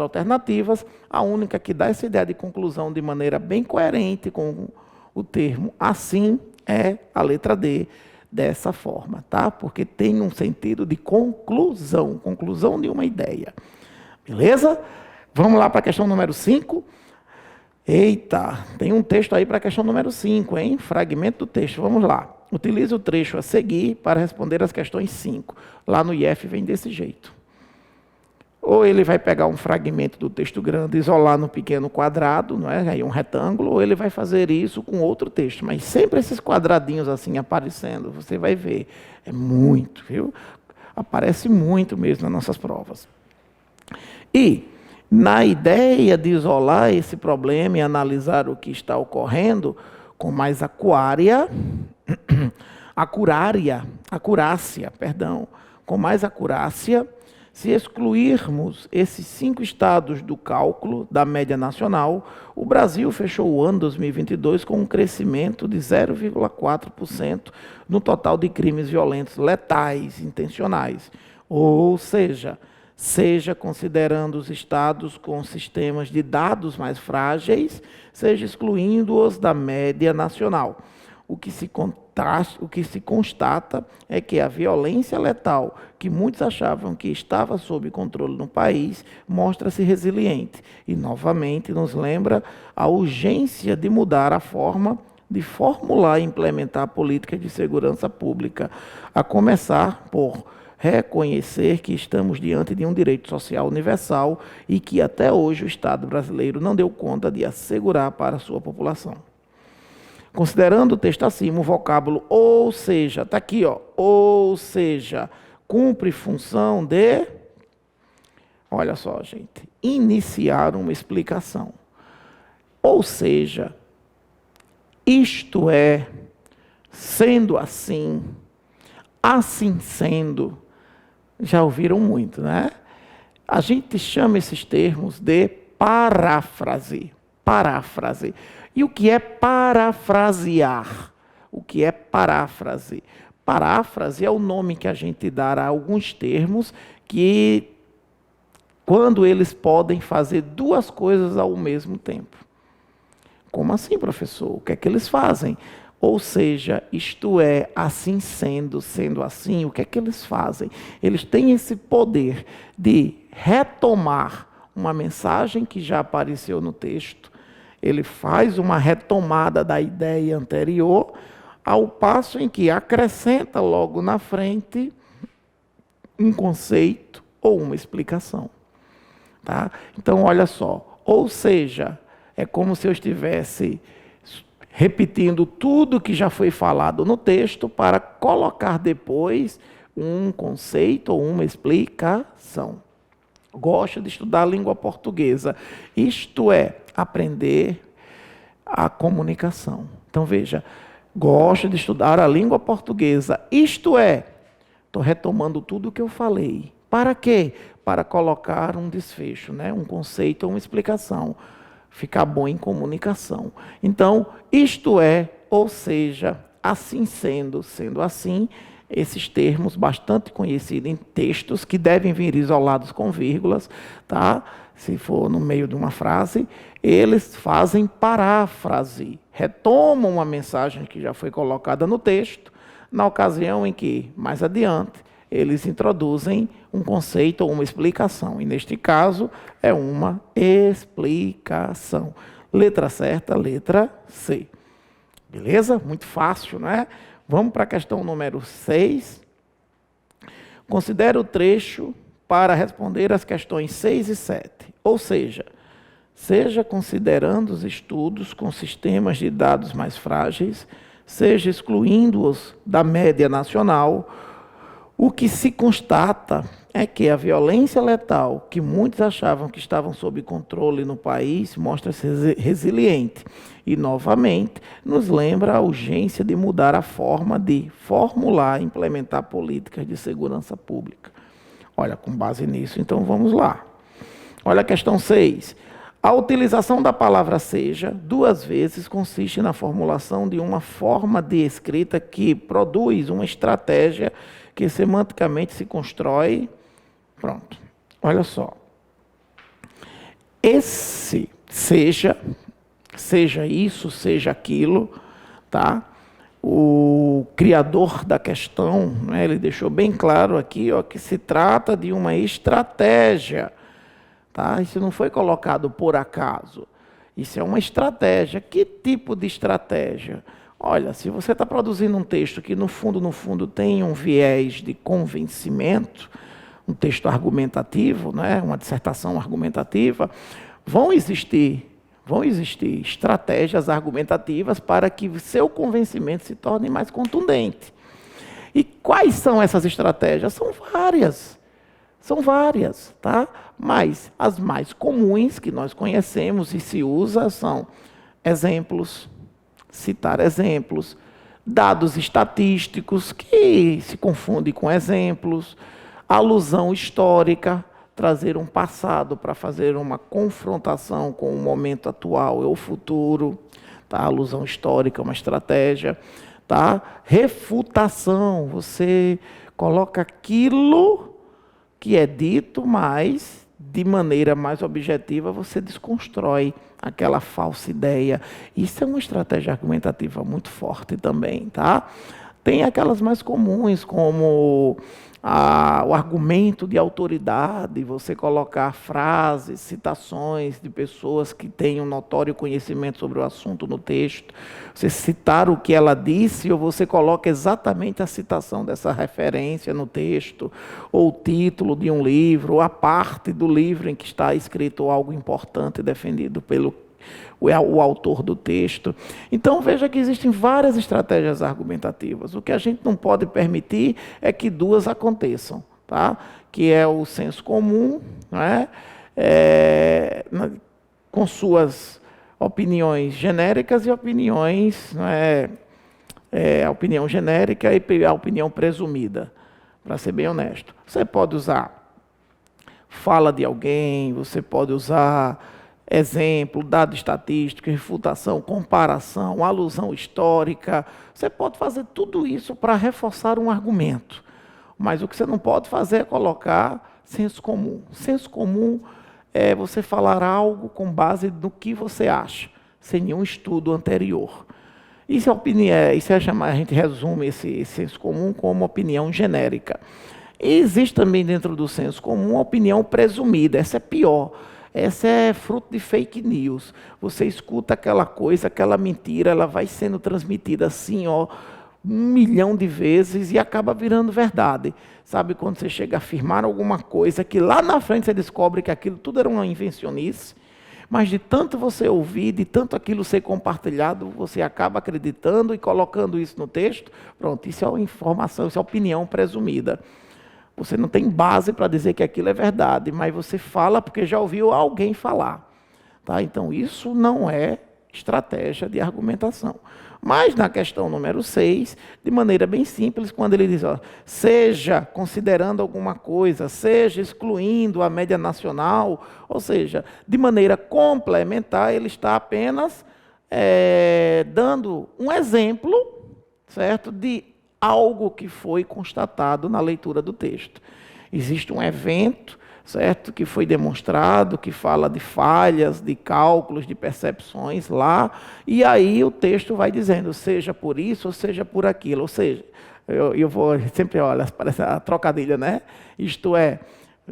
A: alternativas, a única que dá essa ideia de conclusão de maneira bem coerente com o termo assim é a letra D, dessa forma, tá? Porque tem um sentido de conclusão, conclusão de uma ideia. Beleza? Vamos lá para a questão número 5. Eita, tem um texto aí para a questão número 5, hein? Fragmento do texto, vamos lá. Utilize o trecho a seguir para responder as questões 5. Lá no IF vem desse jeito. Ou ele vai pegar um fragmento do texto grande, isolar no pequeno quadrado, não é? Aí um retângulo, ou ele vai fazer isso com outro texto. Mas sempre esses quadradinhos assim aparecendo, você vai ver. É muito, viu? Aparece muito mesmo nas nossas provas. E, na ideia de isolar esse problema e analisar o que está ocorrendo com mais acurácia, com mais acurácia, Se excluirmos esses 5 estados do cálculo da média nacional, o Brasil fechou o ano 2022 com um crescimento de 0,4% no total de crimes violentos letais intencionais. Ou seja considerando os estados com sistemas de dados mais frágeis, seja excluindo-os da média nacional. O que se constata é que a violência letal, que muitos achavam que estava sob controle no país, mostra-se resiliente e, novamente, nos lembra a urgência de mudar a forma de formular e implementar políticas de segurança pública, a começar por reconhecer que estamos diante de um direito social universal e que até hoje o Estado brasileiro não deu conta de assegurar para a sua população. Considerando o texto acima, o vocábulo ou seja, está aqui, ó, ou seja, cumpre função de, olha só, gente, iniciar uma explicação. Ou seja, isto é, sendo assim, assim sendo, já ouviram muito, né? A gente chama esses termos de paráfrase. Paráfrase. E o que é parafrasear? O que é paráfrase? Paráfrase é o nome que a gente dá a alguns termos que, quando eles podem fazer duas coisas ao mesmo tempo. Como assim, professor? O que é que eles fazem? Ou seja, isto é, assim sendo, sendo assim, o que é que eles fazem? Eles têm esse poder de retomar uma mensagem que já apareceu no texto. Ele faz uma retomada da ideia anterior, ao passo em que acrescenta logo na frente um conceito ou uma explicação. Tá? Então, olha só, ou seja, é como se eu estivesse repetindo tudo que já foi falado no texto para colocar depois um conceito ou uma explicação. Gosto de estudar a língua portuguesa, isto é, aprender a comunicação. Então, veja, gosto de estudar a língua portuguesa, isto é, estou retomando tudo o que eu falei. Para quê? Para colocar um desfecho, né? Um conceito ou uma explicação. Ficar bom em comunicação. Então, isto é, ou seja, assim sendo, sendo assim, esses termos bastante conhecidos em textos que devem vir isolados com vírgulas, tá? Se for no meio de uma frase, eles fazem paráfrase, retomam uma mensagem que já foi colocada no texto, na ocasião em que, mais adiante, eles introduzem um conceito ou uma explicação. E, neste caso, é uma explicação. Letra certa, letra C. Beleza? Muito fácil, não é? Vamos para a questão número 6. Considere o trecho para responder as questões 6 e 7. Ou seja considerando os estudos com sistemas de dados mais frágeis, seja excluindo-os da média nacional, o que se constata é que a violência letal, que muitos achavam que estavam sob controle no país, mostra-se resiliente. E, novamente, nos lembra a urgência de mudar a forma de formular e implementar políticas de segurança pública. Olha, com base nisso, então vamos lá. Olha a questão 6. A utilização da palavra seja, 2 vezes, consiste na formulação de uma forma de escrita que produz uma estratégia que semanticamente se constrói. Pronto. Olha só. Esse seja isso, seja aquilo, tá? O criador da questão, né, ele deixou bem claro aqui, ó, que se trata de uma estratégia. Tá? Isso não foi colocado por acaso. Isso é uma estratégia. Que tipo de estratégia? Olha, se você está produzindo um texto que, no fundo, tem um viés de convencimento, um texto argumentativo, né? Uma dissertação argumentativa, vão existir estratégias argumentativas para que seu convencimento se torne mais contundente. E quais são essas estratégias? São várias, tá? Mas as mais comuns que nós conhecemos e se usa são exemplos, citar exemplos, dados estatísticos que se confundem com exemplos, Alusão histórica, trazer um passado para fazer uma confrontação com o momento atual e o futuro. Tá? Alusão histórica é uma estratégia. Tá? Refutação, você coloca aquilo que é dito, mas de maneira mais objetiva você desconstrói aquela falsa ideia. Isso é uma estratégia argumentativa muito forte também, tá? Tem aquelas mais comuns, como o argumento de autoridade, você colocar frases, citações de pessoas que têm um notório conhecimento sobre o assunto no texto, você citar o que ela disse, ou você coloca exatamente a citação dessa referência no texto, ou o título de um livro, ou a parte do livro em que está escrito algo importante defendido pelo o autor do texto. Então veja que existem várias estratégias argumentativas. O que a gente não pode permitir é que duas aconteçam, tá? Que é o senso comum, né? Com suas opiniões genéricas e opiniões, a opinião genérica e a opinião presumida, para ser bem honesto. Você pode usar fala de alguém, você pode usar exemplo, dado estatístico, refutação, comparação, alusão histórica. Você pode fazer tudo isso para reforçar um argumento. Mas o que você não pode fazer é colocar senso comum. Senso comum é você falar algo com base no que você acha, sem nenhum estudo anterior. Isso é opinião, a gente resume esse senso comum como opinião genérica. E existe também dentro do senso comum a opinião presumida. Essa é pior. Essa é fruto de fake news. Você escuta aquela coisa, aquela mentira, ela vai sendo transmitida assim, 1 milhão de vezes e acaba virando verdade. Sabe quando você chega a afirmar alguma coisa que lá na frente você descobre que aquilo tudo era uma invencionice, mas de tanto você ouvir, de tanto aquilo ser compartilhado, você acaba acreditando e colocando isso no texto. Pronto, isso é informação, isso é opinião presumida. Você não tem base para dizer que aquilo é verdade, mas você fala porque já ouviu alguém falar. Tá? Então, isso não é estratégia de argumentação. Mas na questão número 6, de maneira bem simples, quando ele diz, seja considerando alguma coisa, seja excluindo a média nacional, ou seja, de maneira complementar, ele está apenas dando um exemplo, certo, de algo que foi constatado na leitura do texto. Existe um evento, certo, que foi demonstrado, que fala de falhas, de cálculos, de percepções lá, e aí o texto vai dizendo, seja por isso ou seja por aquilo. Ou seja, eu vou sempre, olha, parece a trocadilha, né? Isto é,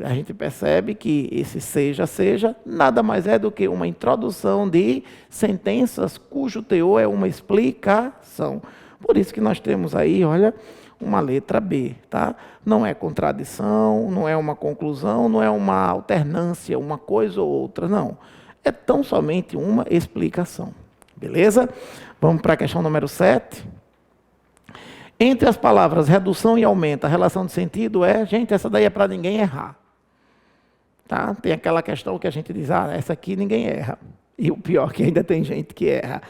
A: a gente percebe que esse seja, nada mais é do que uma introdução de sentenças cujo teor é uma explicação. Por isso que nós temos aí, olha, uma letra B, tá? Não é contradição, não é uma conclusão, não é uma alternância, uma coisa ou outra, não. É tão somente uma explicação. Beleza? Vamos para a questão número 7. Entre as palavras redução e aumento, a relação de sentido gente, essa daí é para ninguém errar. Tá? Tem aquela questão que a gente diz, essa aqui ninguém erra. E o pior é que ainda tem gente que erra.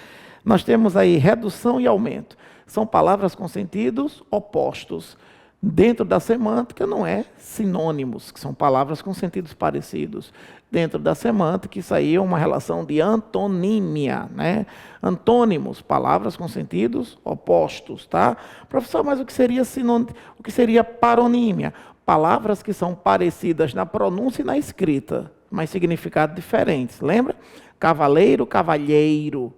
A: Nós temos aí redução e aumento. São palavras com sentidos opostos. Dentro da semântica não é sinônimos, que são palavras com sentidos parecidos. Dentro da semântica, isso aí é uma relação de antonímia, né? Antônimos, palavras com sentidos opostos, tá? Professor, mas o que seria sinônimo? O que seria paronímia? Palavras que são parecidas na pronúncia e na escrita, mas significados diferentes. Lembra? Cavaleiro, cavalheiro.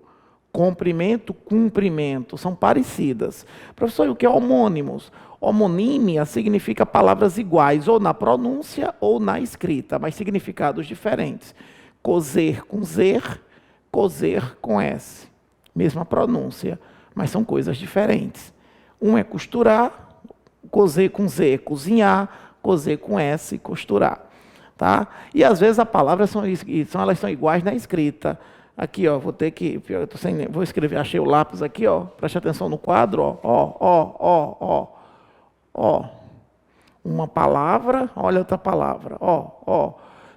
A: Comprimento, cumprimento, são parecidas. Professor, e o que é homônimos? Homonímia significa palavras iguais, ou na pronúncia ou na escrita, mas significados diferentes. Cozer com zer, cozer com s. Mesma pronúncia, mas são coisas diferentes. Um é costurar, cozer com z, cozinhar, cozer com s, costurar. Tá? E às vezes as palavras elas são iguais na escrita. Aqui, vou ter que, vou escrever, achei o lápis aqui, preste atenção no quadro, uma palavra, olha outra palavra,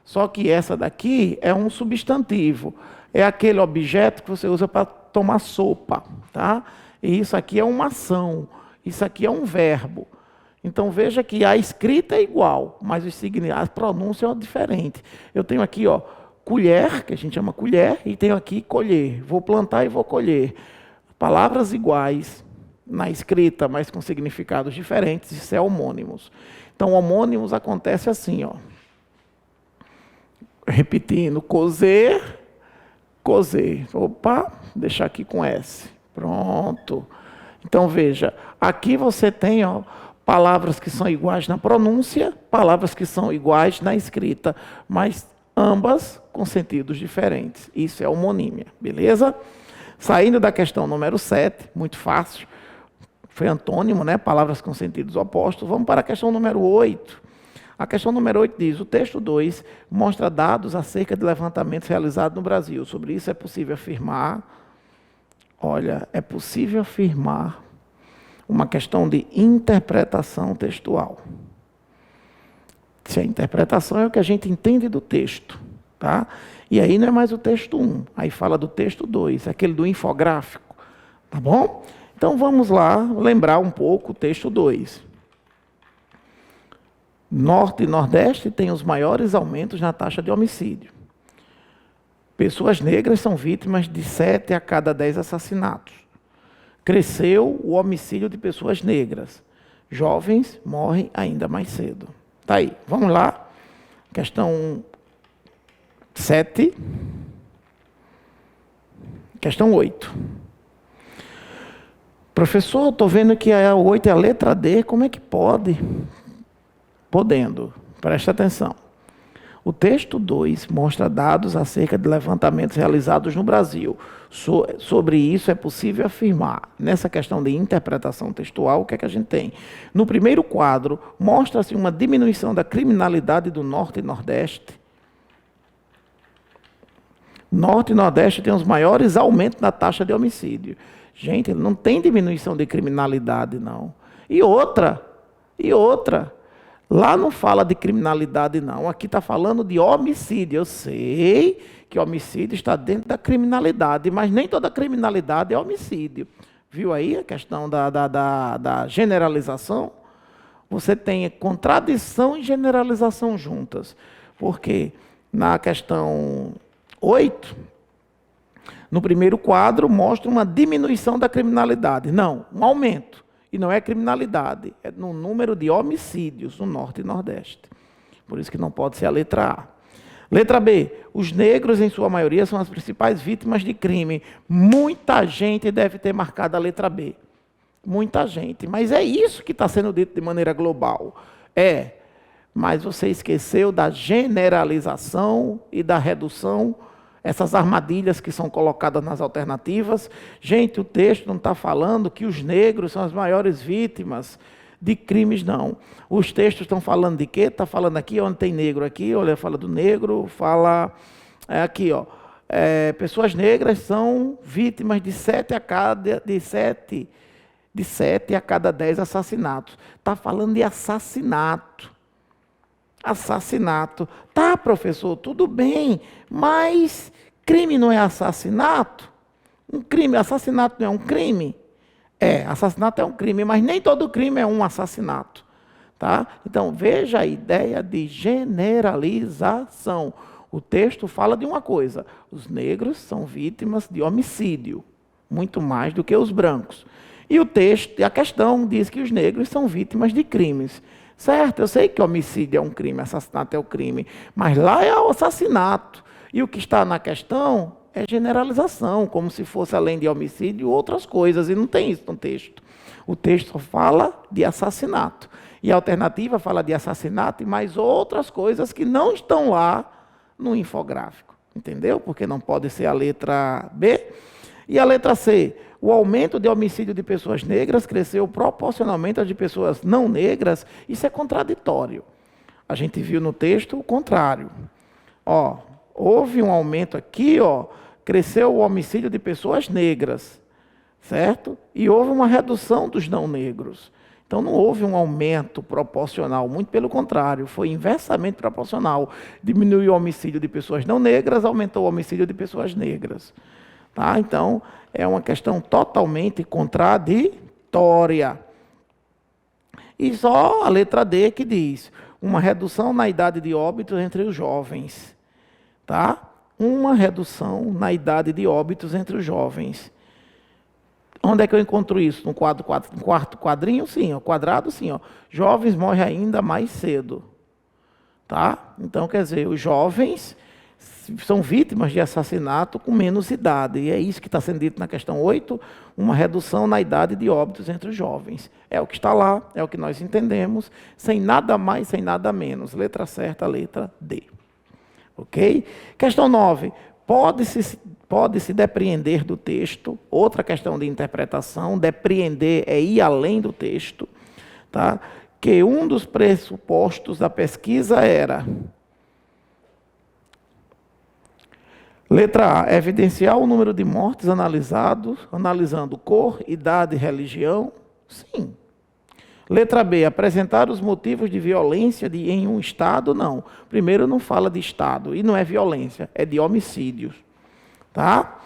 A: Só que essa daqui é um substantivo, é aquele objeto que você usa para tomar sopa, tá? E isso aqui é uma ação, isso aqui é um verbo. Então veja que a escrita é igual, mas a pronúncia é diferente. Eu tenho aqui, ó, colher, que a gente chama colher, e tenho aqui colher. Vou plantar e vou colher. Palavras iguais na escrita, mas com significados diferentes, isso é homônimos. Então, homônimos acontece assim, ó. Repetindo, cozer, cozer. Opa, deixar aqui com S. Pronto. Então, veja, aqui você tem, ó, palavras que são iguais na pronúncia, palavras que são iguais na escrita, mas ambas com sentidos diferentes. Isso é homonímia, beleza? Saindo da questão número 7, muito fácil, foi antônimo, né? Palavras com sentidos opostos. Vamos para a questão número 8. A questão número 8 diz, o texto 2 mostra dados acerca de levantamentos realizados no Brasil. Sobre isso é possível afirmar, olha, é possível afirmar uma questão de interpretação textual. Se a interpretação é o que a gente entende do texto, tá? E aí não é mais o texto 1, aí fala do texto 2, aquele do infográfico, tá bom? Então vamos lá lembrar um pouco o texto 2. Norte e Nordeste têm os maiores aumentos na taxa de homicídio. Pessoas negras são vítimas de 7 a cada 10 assassinatos. Cresceu o homicídio de pessoas negras. Jovens morrem ainda mais cedo. Tá aí, vamos lá. Questão 7. Questão 8. Professor, estou vendo que a 8 é a letra D, como é que pode? Podendo, presta atenção. O texto 2 mostra dados acerca de levantamentos realizados no Brasil. Sobre isso é possível afirmar. Nessa questão de interpretação textual, o que é que a gente tem? No primeiro quadro, mostra-se uma diminuição da criminalidade do Norte e Nordeste. Norte e Nordeste têm os maiores aumentos na taxa de homicídio. Gente, não tem diminuição de criminalidade, não. E outra, lá não fala de criminalidade, não. Aqui está falando de homicídio. Eu sei que homicídio está dentro da criminalidade, mas nem toda criminalidade é homicídio. Viu aí a questão da generalização? Você tem contradição e generalização juntas. Porque na questão 8, no primeiro quadro, mostra uma diminuição da criminalidade. Não, um aumento. E não é criminalidade, é no número de homicídios no Norte e Nordeste. Por isso que não pode ser a letra A. Letra B, os negros, em sua maioria, são as principais vítimas de crime. Muita gente deve ter marcado a letra B. Muita gente. Mas é isso que está sendo dito de maneira global. É, mas você esqueceu da generalização e da redução, essas armadilhas que são colocadas nas alternativas. Gente, o texto não está falando que os negros são as maiores vítimas de crimes, não. Os textos estão falando de quê? Está falando aqui, onde tem negro aqui, olha, fala do negro, fala aqui, ó. Pessoas negras são vítimas de 7 a cada 10 assassinatos. Está falando de assassinato. Assassinato. Tá, professor, tudo bem, mas crime não é assassinato? Um crime, assassinato não é um crime? É, assassinato é um crime, mas nem todo crime é um assassinato. Tá? Então, veja a ideia de generalização. O texto fala de uma coisa: os negros são vítimas de homicídio, muito mais do que os brancos. E o texto, a questão diz que os negros são vítimas de crimes. Certo, eu sei que homicídio é um crime, assassinato é um crime, mas lá é o assassinato. E o que está na questão é generalização, como se fosse, além de homicídio, outras coisas, e não tem isso no texto. O texto só fala de assassinato. E a alternativa fala de assassinato e mais outras coisas que não estão lá no infográfico. Entendeu? Porque não pode ser a letra B. E a letra C, o aumento de homicídio de pessoas negras cresceu proporcionalmente às de pessoas não negras. Isso é contraditório. A gente viu no texto o contrário. Ó, houve um aumento aqui, ó, cresceu o homicídio de pessoas negras, certo? E houve uma redução dos não negros. Então não houve um aumento proporcional, muito pelo contrário, foi inversamente proporcional. Diminuiu o homicídio de pessoas não negras, aumentou o homicídio de pessoas negras. Tá? Então, é uma questão totalmente contraditória. E só a letra D que diz, uma redução na idade de óbitos entre os jovens. Tá? Uma redução na idade de óbitos entre os jovens. Onde é que eu encontro isso? No quarto quadrinho? Sim, ó, quadrado, sim. Ó. Jovens morrem ainda mais cedo. Tá? Então, quer dizer, os jovens são vítimas de assassinato com menos idade. E é isso que está sendo dito na questão 8, uma redução na idade de óbitos entre os jovens. É o que está lá, é o que nós entendemos, sem nada mais, sem nada menos. Letra certa, letra D. Ok? Questão 9. Pode-se depreender do texto. Outra questão de interpretação. Depreender é ir além do texto. Tá? Que um dos pressupostos da pesquisa era... Letra A. Evidenciar o número de mortes analisando cor, idade e religião. Sim. Letra B, apresentar os motivos de violência em um estado, não. Primeiro não fala de estado, e não é violência, é de homicídios. Tá?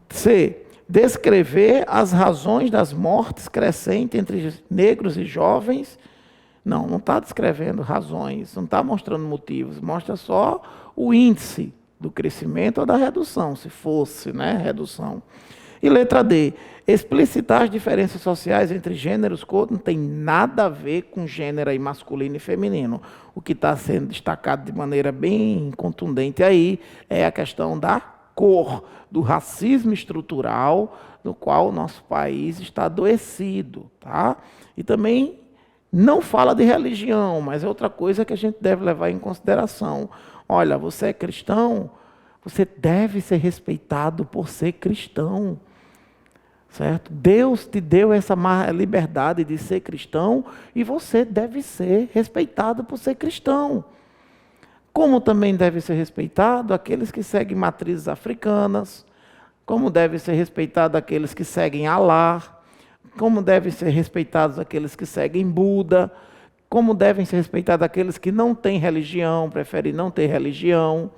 A: C, descrever as razões das mortes crescentes entre negros e jovens. Não está descrevendo razões, não está mostrando motivos, mostra só o índice do crescimento ou da redução, se fosse, né, redução. E letra D, explicitar as diferenças sociais entre gêneros, não tem nada a ver com gênero aí, masculino e feminino. O que está sendo destacado de maneira bem contundente aí é a questão da cor, do racismo estrutural, no qual o nosso país está adoecido. Tá? E também não fala de religião, mas é outra coisa que a gente deve levar em consideração. Olha, você é cristão, você deve ser respeitado por ser cristão. Certo? Deus te deu essa liberdade de ser cristão e você deve ser respeitado por ser cristão. Como também deve ser respeitado aqueles que seguem matrizes africanas, como deve ser respeitado aqueles que seguem Alá, como devem ser respeitados aqueles que seguem Buda, como devem ser respeitados aqueles que não têm religião, preferem não ter religião.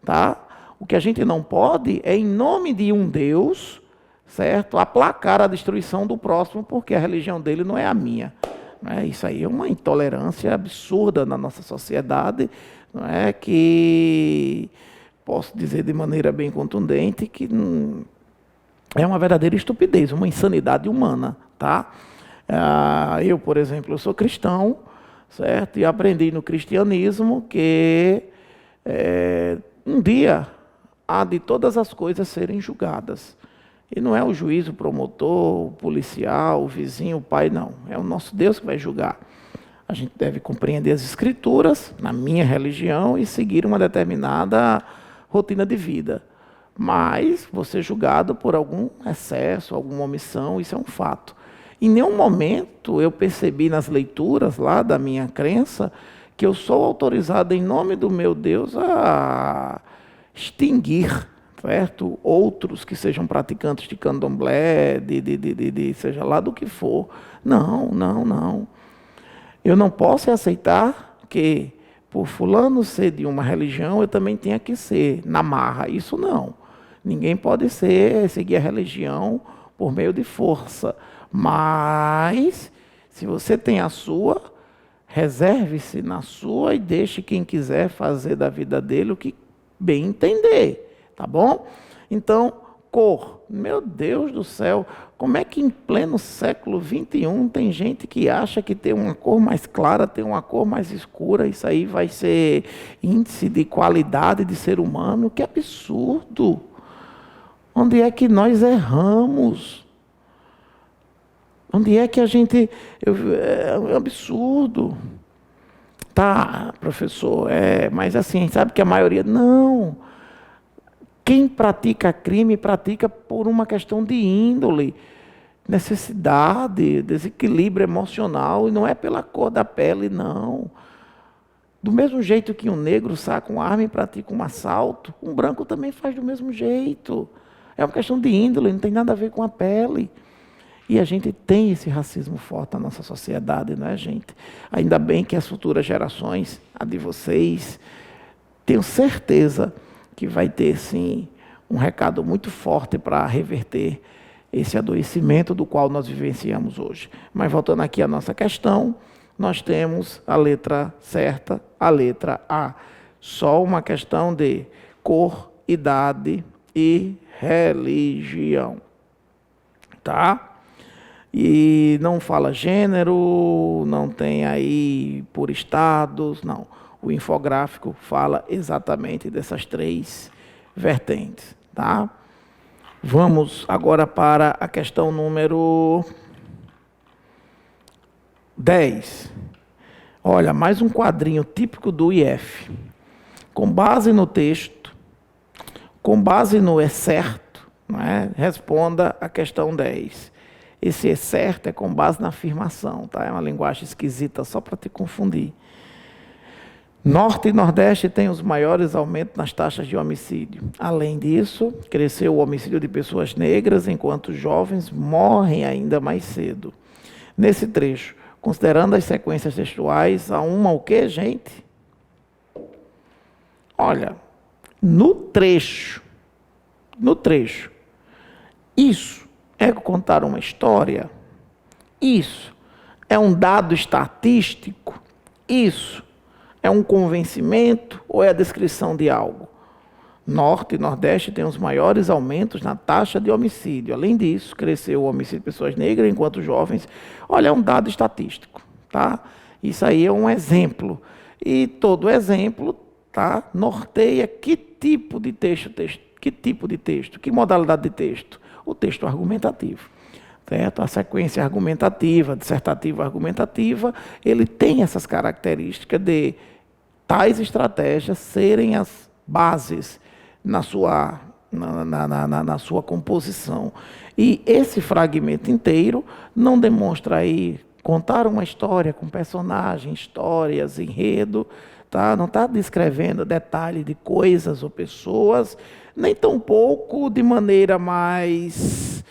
A: Tá? O que a gente não pode é, em nome de um Deus, certo? Aplacar a destruição do próximo, porque a religião dele não é a minha. Não é? Isso aí é uma intolerância absurda na nossa sociedade, não é? Que posso dizer de maneira bem contundente que é uma verdadeira estupidez, uma insanidade humana. Tá? Eu, por exemplo, eu sou cristão, certo? E aprendi no cristianismo que um dia há de todas as coisas serem julgadas. E não é o juiz, o promotor, o policial, o vizinho, o pai, não. É o nosso Deus que vai julgar. A gente deve compreender as escrituras, na minha religião, e seguir uma determinada rotina de vida. Mas vou ser julgado por algum excesso, alguma omissão, isso é um fato. Em nenhum momento eu percebi nas leituras lá da minha crença que eu sou autorizado em nome do meu Deus a extinguir, certo? Outros que sejam praticantes de candomblé, seja lá do que for. Não, não, não. Eu não posso aceitar que, por fulano ser de uma religião, eu também tenha que ser na marra. Isso não. Ninguém pode seguir a religião por meio de força. Mas, se você tem a sua, reserve-se na sua e deixe quem quiser fazer da vida dele o que bem entender. Tá bom? Então, cor. Meu Deus do céu, como é que em pleno século XXI tem gente que acha que tem uma cor mais clara, tem uma cor mais escura, isso aí vai ser índice de qualidade de ser humano? Que absurdo! Onde é que nós erramos? Onde é que a gente... É um absurdo. Tá, professor, mas assim, sabe que a maioria... Não. Quem pratica crime, pratica por uma questão de índole, necessidade, desequilíbrio emocional, e não é pela cor da pele, não. Do mesmo jeito que um negro saca uma arma e pratica um assalto, um branco também faz do mesmo jeito. É uma questão de índole, não tem nada a ver com a pele. E a gente tem esse racismo forte na nossa sociedade, não é, gente? Ainda bem que as futuras gerações, a de vocês, tenho certeza que vai ter, sim, um recado muito forte para reverter esse adoecimento do qual nós vivenciamos hoje. Mas voltando aqui à nossa questão, nós temos a letra certa, a letra A. Só uma questão de cor, idade e religião. Tá? E não fala gênero, não tem aí por estados, não. O infográfico fala exatamente dessas 3 vertentes, tá? Vamos agora para a questão número 10. Olha, mais um quadrinho típico do IF. Com base no texto, com base no é certo, né, responda a questão 10. Esse é certo é com base na afirmação, tá? É uma linguagem esquisita só para te confundir. Norte e Nordeste têm os maiores aumentos nas taxas de homicídio. Além disso, cresceu o homicídio de pessoas negras, enquanto jovens morrem ainda mais cedo. Nesse trecho, considerando as sequências textuais, há uma o quê, gente? Olha, no trecho, isso é contar uma história? Isso é um dado estatístico? Isso é um convencimento ou é a descrição de algo? Norte e Nordeste têm os maiores aumentos na taxa de homicídio. Além disso, cresceu o homicídio de pessoas negras enquanto jovens. Olha, é um dado estatístico, tá? Isso aí é um exemplo. E todo exemplo, tá, norteia que tipo de texto, que modalidade de texto? O texto argumentativo. Certo? A sequência argumentativa, dissertativa argumentativa, ele tem essas características de tais estratégias serem as bases na sua composição. E esse fragmento inteiro não demonstra aí contar uma história com personagens, histórias, enredo, tá? Não está descrevendo detalhe de coisas ou pessoas, nem tampouco de maneira mais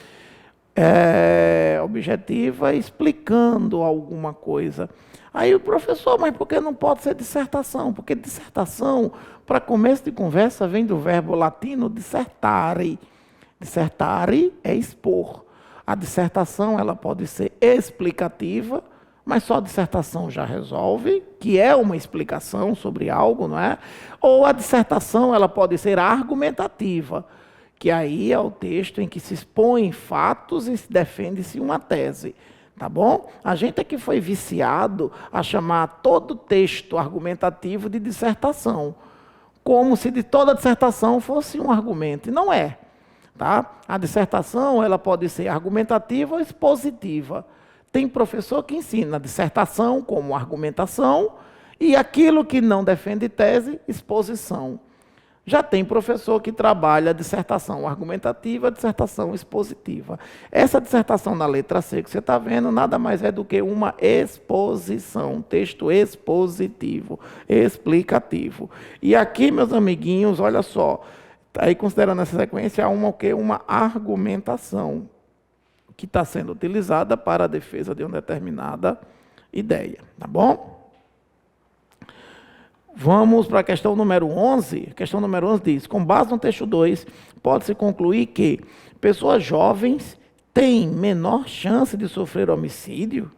A: objetiva, explicando alguma coisa. Aí o professor, mas por que não pode ser dissertação? Porque dissertação, para começo de conversa, vem do verbo latino dissertare. Dissertare é expor. A dissertação ela pode ser explicativa, mas só a dissertação já resolve, que é uma explicação sobre algo, não é? Ou a dissertação ela pode ser argumentativa, que aí é o texto em que se expõem fatos e defende-se uma tese. Tá bom? A gente é que foi viciado a chamar todo texto argumentativo de dissertação, como se de toda dissertação fosse um argumento, e não é. Tá? A dissertação ela pode ser argumentativa ou expositiva. Tem professor que ensina a dissertação como argumentação e aquilo que não defende tese, exposição. Já tem professor que trabalha a dissertação argumentativa, a dissertação expositiva. Essa dissertação na letra C que você está vendo, nada mais é do que uma exposição, texto expositivo, explicativo. E aqui, meus amiguinhos, olha só, aí considerando essa sequência, há uma argumentação que está sendo utilizada para a defesa de uma determinada ideia, tá bom? Vamos para a questão número 11. A questão número 11 diz, com base no texto 2, pode-se concluir que pessoas jovens têm menor chance de sofrer homicídio?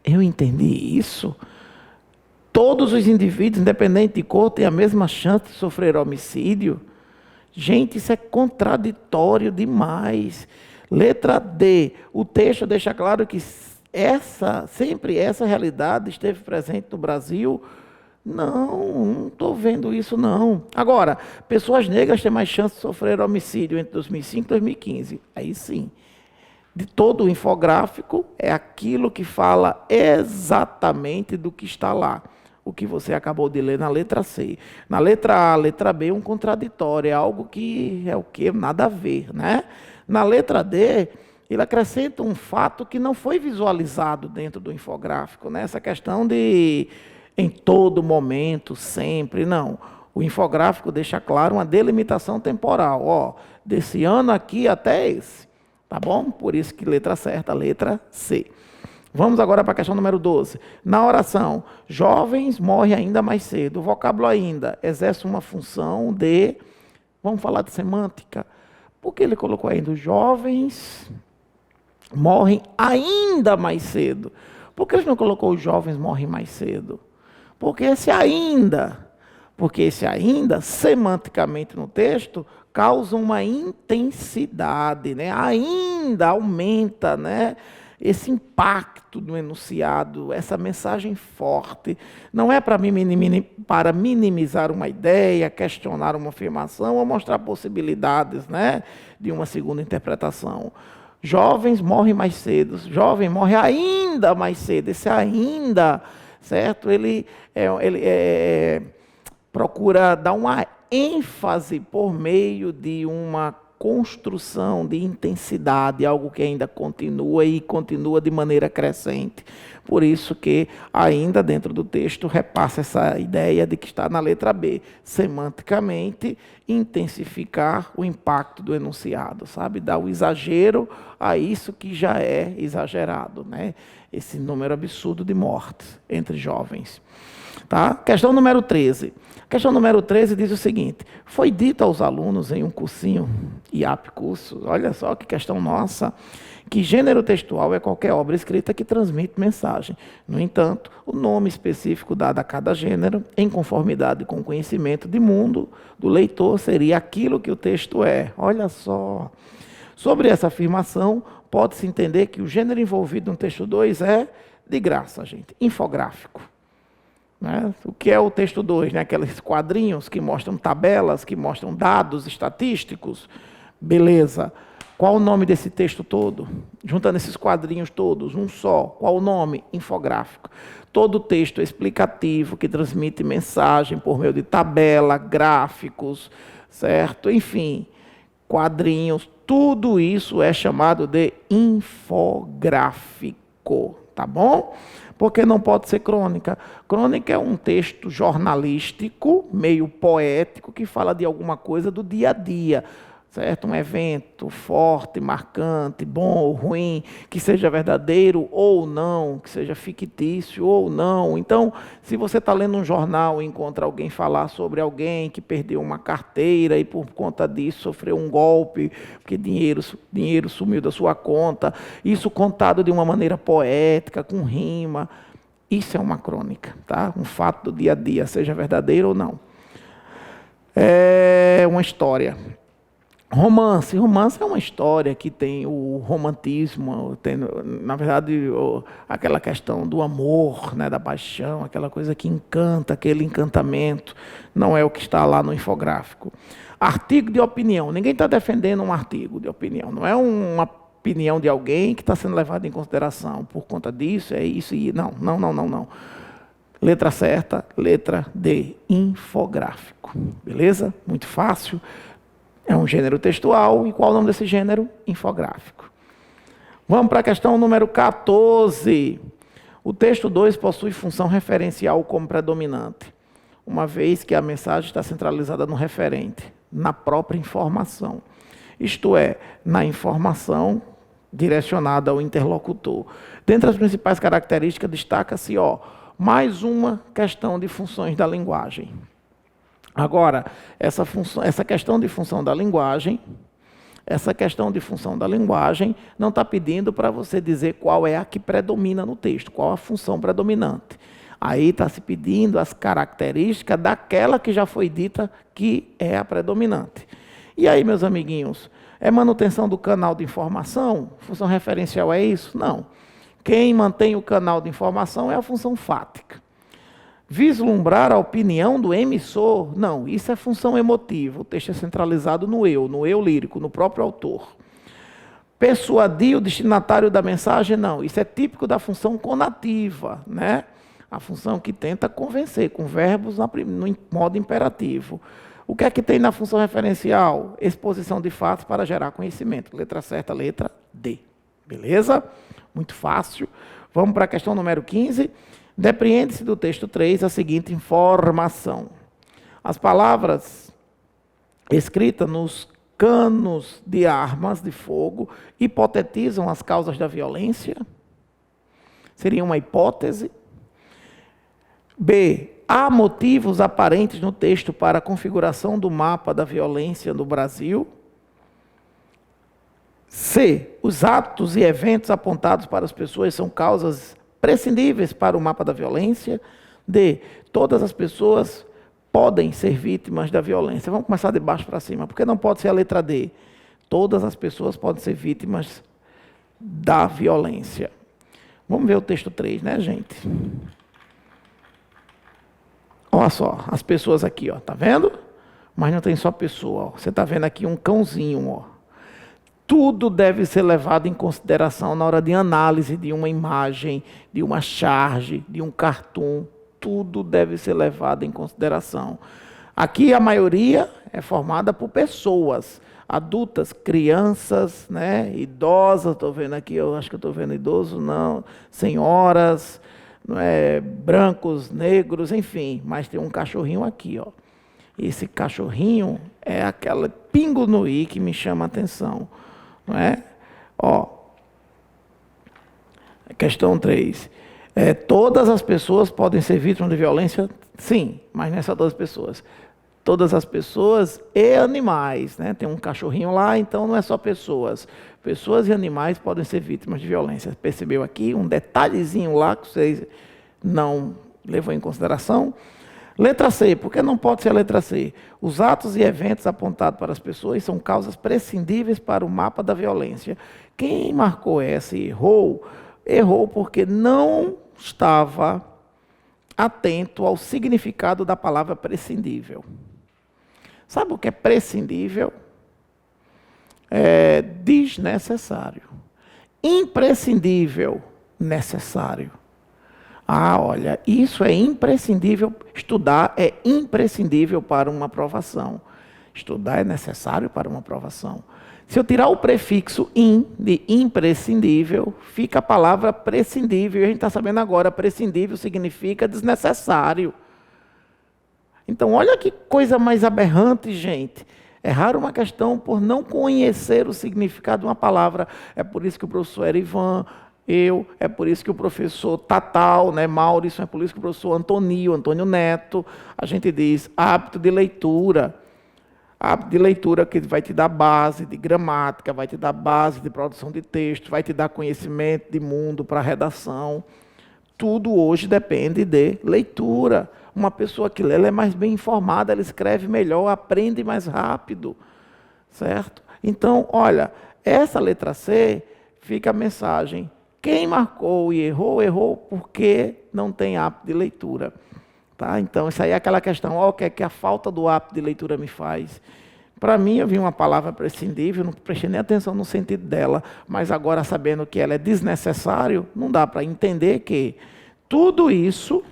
A: Eu entendi isso. Todos os indivíduos, independente de cor, têm a mesma chance de sofrer homicídio? Gente, isso é contraditório demais. Letra D, o texto deixa claro que sempre essa realidade esteve presente no Brasil. Não estou vendo isso não. Agora, pessoas negras têm mais chance de sofrer homicídio entre 2005 e 2015. Aí sim. De todo o infográfico, é aquilo que fala exatamente do que está lá. O que você acabou de ler na letra C. Na letra A, letra B, um contraditório. É algo que é o quê? Nada a ver, né? Na letra D, ele acrescenta um fato que não foi visualizado dentro do infográfico, né? Essa questão de em todo momento, sempre, não. O infográfico deixa claro uma delimitação temporal, ó, desse ano aqui até esse, tá bom? Por isso que letra certa, letra C. Vamos agora para a questão número 12. Na oração, jovens morrem ainda mais cedo. O vocábulo ainda exerce uma função de, vamos falar de semântica, porque ele colocou ainda os jovens morrem ainda mais cedo. Por que ele não colocou os jovens morrem mais cedo? Porque esse ainda, semanticamente no texto, causa uma intensidade, né? Ainda aumenta, né? Esse impacto do enunciado, essa mensagem forte. Não é para minimizar uma ideia, questionar uma afirmação ou mostrar possibilidades, né? De uma segunda interpretação. Jovens morrem mais cedo, jovem morre ainda mais cedo. Esse ainda, certo? Ele procura dar uma ênfase por meio de uma construção de intensidade, algo que ainda continua e continua de maneira crescente. Por isso que ainda dentro do texto repassa essa ideia de que está na letra B, semanticamente intensificar o impacto do enunciado, sabe? Dar o exagero a isso que já é exagerado, né? Esse número absurdo de mortes entre jovens. Tá? Questão número 13. Questão número 13 diz o seguinte: foi dito aos alunos em um cursinho, IAP Cursos, olha só que questão nossa, que gênero textual é qualquer obra escrita que transmite mensagem. No entanto, o nome específico dado a cada gênero, em conformidade com o conhecimento de mundo do leitor, seria aquilo que o texto é. Olha só. Sobre essa afirmação, pode-se entender que o gênero envolvido no texto 2 é, de graça, gente, infográfico. Né? O que é o texto 2? Né? Aqueles quadrinhos que mostram tabelas, que mostram dados estatísticos. Beleza. Qual o nome desse texto todo? Juntando esses quadrinhos todos, um só. Qual o nome? Infográfico. Todo texto explicativo que transmite mensagem por meio de tabela, gráficos, certo? Enfim, quadrinhos, tudo isso é chamado de infográfico, tá bom? Porque não pode ser crônica. Crônica é um texto jornalístico, meio poético, que fala de alguma coisa do dia a dia, certo? Um evento forte, marcante, bom ou ruim, que seja verdadeiro ou não, que seja fictício ou não. Então, se você está lendo um jornal e encontra alguém falar sobre alguém que perdeu uma carteira e por conta disso sofreu um golpe, porque dinheiro sumiu da sua conta, isso contado de uma maneira poética, com rima, isso é uma crônica, tá? Um fato do dia a dia, seja verdadeiro ou não. É uma história. Romance é uma história que tem o romantismo, tem, na verdade, aquela questão do amor, né, da paixão, aquela coisa que encanta, aquele encantamento, não é o que está lá no infográfico. Artigo de opinião, ninguém está defendendo um artigo de opinião, não é uma opinião de alguém que está sendo levada em consideração por conta disso, é isso e não. Letra certa, letra D, infográfico, beleza? Muito fácil. É um gênero textual. E qual é o nome desse gênero? Infográfico. Vamos para a questão número 14. O texto 2 possui função referencial como predominante, uma vez que a mensagem está centralizada no referente, na própria informação. Isto é, na informação direcionada ao interlocutor. Dentre as principais características, destaca-se, mais uma questão de funções da linguagem. Agora, essa questão de função da linguagem não está pedindo para você dizer qual é a que predomina no texto, qual a função predominante. Aí está se pedindo as características daquela que já foi dita que é a predominante. E aí, meus amiguinhos, é manutenção do canal de informação? Função referencial é isso? Não. Quem mantém o canal de informação é a função fática. Vislumbrar a opinião do emissor? Não, isso é função emotiva. O texto é centralizado no eu lírico, no próprio autor. Persuadir o destinatário da mensagem? Não, isso é típico da função conativa, né? A função que tenta convencer, com verbos no modo imperativo. O que é que tem na função referencial? Exposição de fatos para gerar conhecimento. Letra certa, letra D. Beleza? Muito fácil. Vamos para a questão número 15. Depreende-se do texto 3 a seguinte informação. As palavras escritas nos canos de armas de fogo hipotetizam as causas da violência? Seria uma hipótese. B. Há motivos aparentes no texto para a configuração do mapa da violência no Brasil? C. Os atos e eventos apontados para as pessoas são causas prescindíveis para o mapa da violência. D, todas as pessoas podem ser vítimas da violência. Vamos começar de baixo para cima, porque não pode ser a letra D. Todas as pessoas podem ser vítimas da violência. Vamos ver o texto 3, né, gente? Olha só, as pessoas aqui, ó, tá vendo? Mas não tem só pessoa, ó. Você está vendo aqui um cãozinho, ó. Tudo deve ser levado em consideração na hora de análise de uma imagem, de uma charge, de um cartoon. Tudo deve ser levado em consideração. Aqui a maioria é formada por pessoas adultas, crianças, né, idosas, estou vendo aqui, eu acho que estou vendo idoso, não, senhoras, não é, brancos, negros, enfim, mas tem um cachorrinho aqui, ó. Esse cachorrinho é aquele pingo no i que me chama a atenção, não é? Ó, questão 3. Todas as pessoas podem ser vítimas de violência? Sim, mas não é só todas as pessoas. Todas as pessoas e animais, né? Tem um cachorrinho lá, então não é só pessoas. Pessoas e animais podem ser vítimas de violência. Percebeu aqui um detalhezinho lá que vocês não levou em consideração? Letra C, por que não pode ser a letra C? Os atos e eventos apontados para as pessoas são causas prescindíveis para o mapa da violência. Quem marcou essa e errou porque não estava atento ao significado da palavra prescindível. Sabe o que é prescindível? É desnecessário. Imprescindível, necessário. Ah, olha, isso é imprescindível, estudar é imprescindível para uma aprovação. Estudar é necessário para uma aprovação. Se eu tirar o prefixo in, de imprescindível, fica a palavra prescindível. E a gente está sabendo agora, prescindível significa desnecessário. Então, olha que coisa mais aberrante, gente. Errar uma questão por não conhecer o significado de uma palavra. É por isso que o professor Erivan, é por isso que o professor Tatal, né, Maurício, é por isso que o professor Antônio Neto, a gente diz hábito de leitura. Hábito de leitura que vai te dar base de gramática, vai te dar base de produção de texto, vai te dar conhecimento de mundo para redação. Tudo hoje depende de leitura. Uma pessoa que lê, ela é mais bem informada, ela escreve melhor, aprende mais rápido, certo? Então, olha, essa letra C fica a mensagem. Quem marcou e errou porque não tem hábito de leitura. Tá? Então, isso aí é aquela questão, o que é que a falta do hábito de leitura me faz? Para mim, eu vi uma palavra prescindível, não prestei nem atenção no sentido dela, mas agora, sabendo que ela é desnecessário, não dá para entender que tudo isso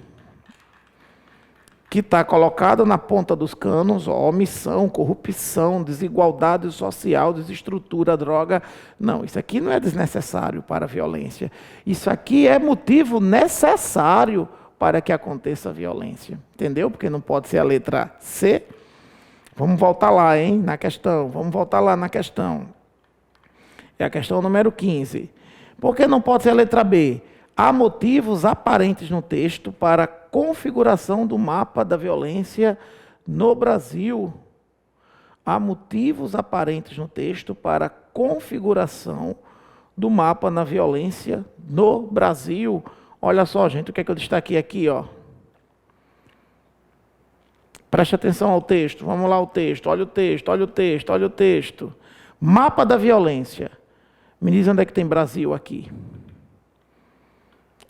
A: que está colocado na ponta dos canos, omissão, corrupção, desigualdade social, desestrutura, droga, não, isso aqui não é desnecessário para a violência. Isso aqui é motivo necessário para que aconteça a violência. Entendeu? Porque não pode ser a letra C. Vamos voltar lá, hein, na questão. Vamos voltar lá na questão. É a questão número 15. Por que não pode ser a letra B? Há motivos aparentes no texto para a configuração do mapa da violência no Brasil. Há motivos aparentes no texto para a configuração do mapa na violência no Brasil. Olha só, gente, o que é que eu destaquei aqui, ó. Preste atenção ao texto, vamos lá ao texto, olha o texto, olha o texto, olha o texto. Mapa da violência. Me diz onde é que tem Brasil aqui.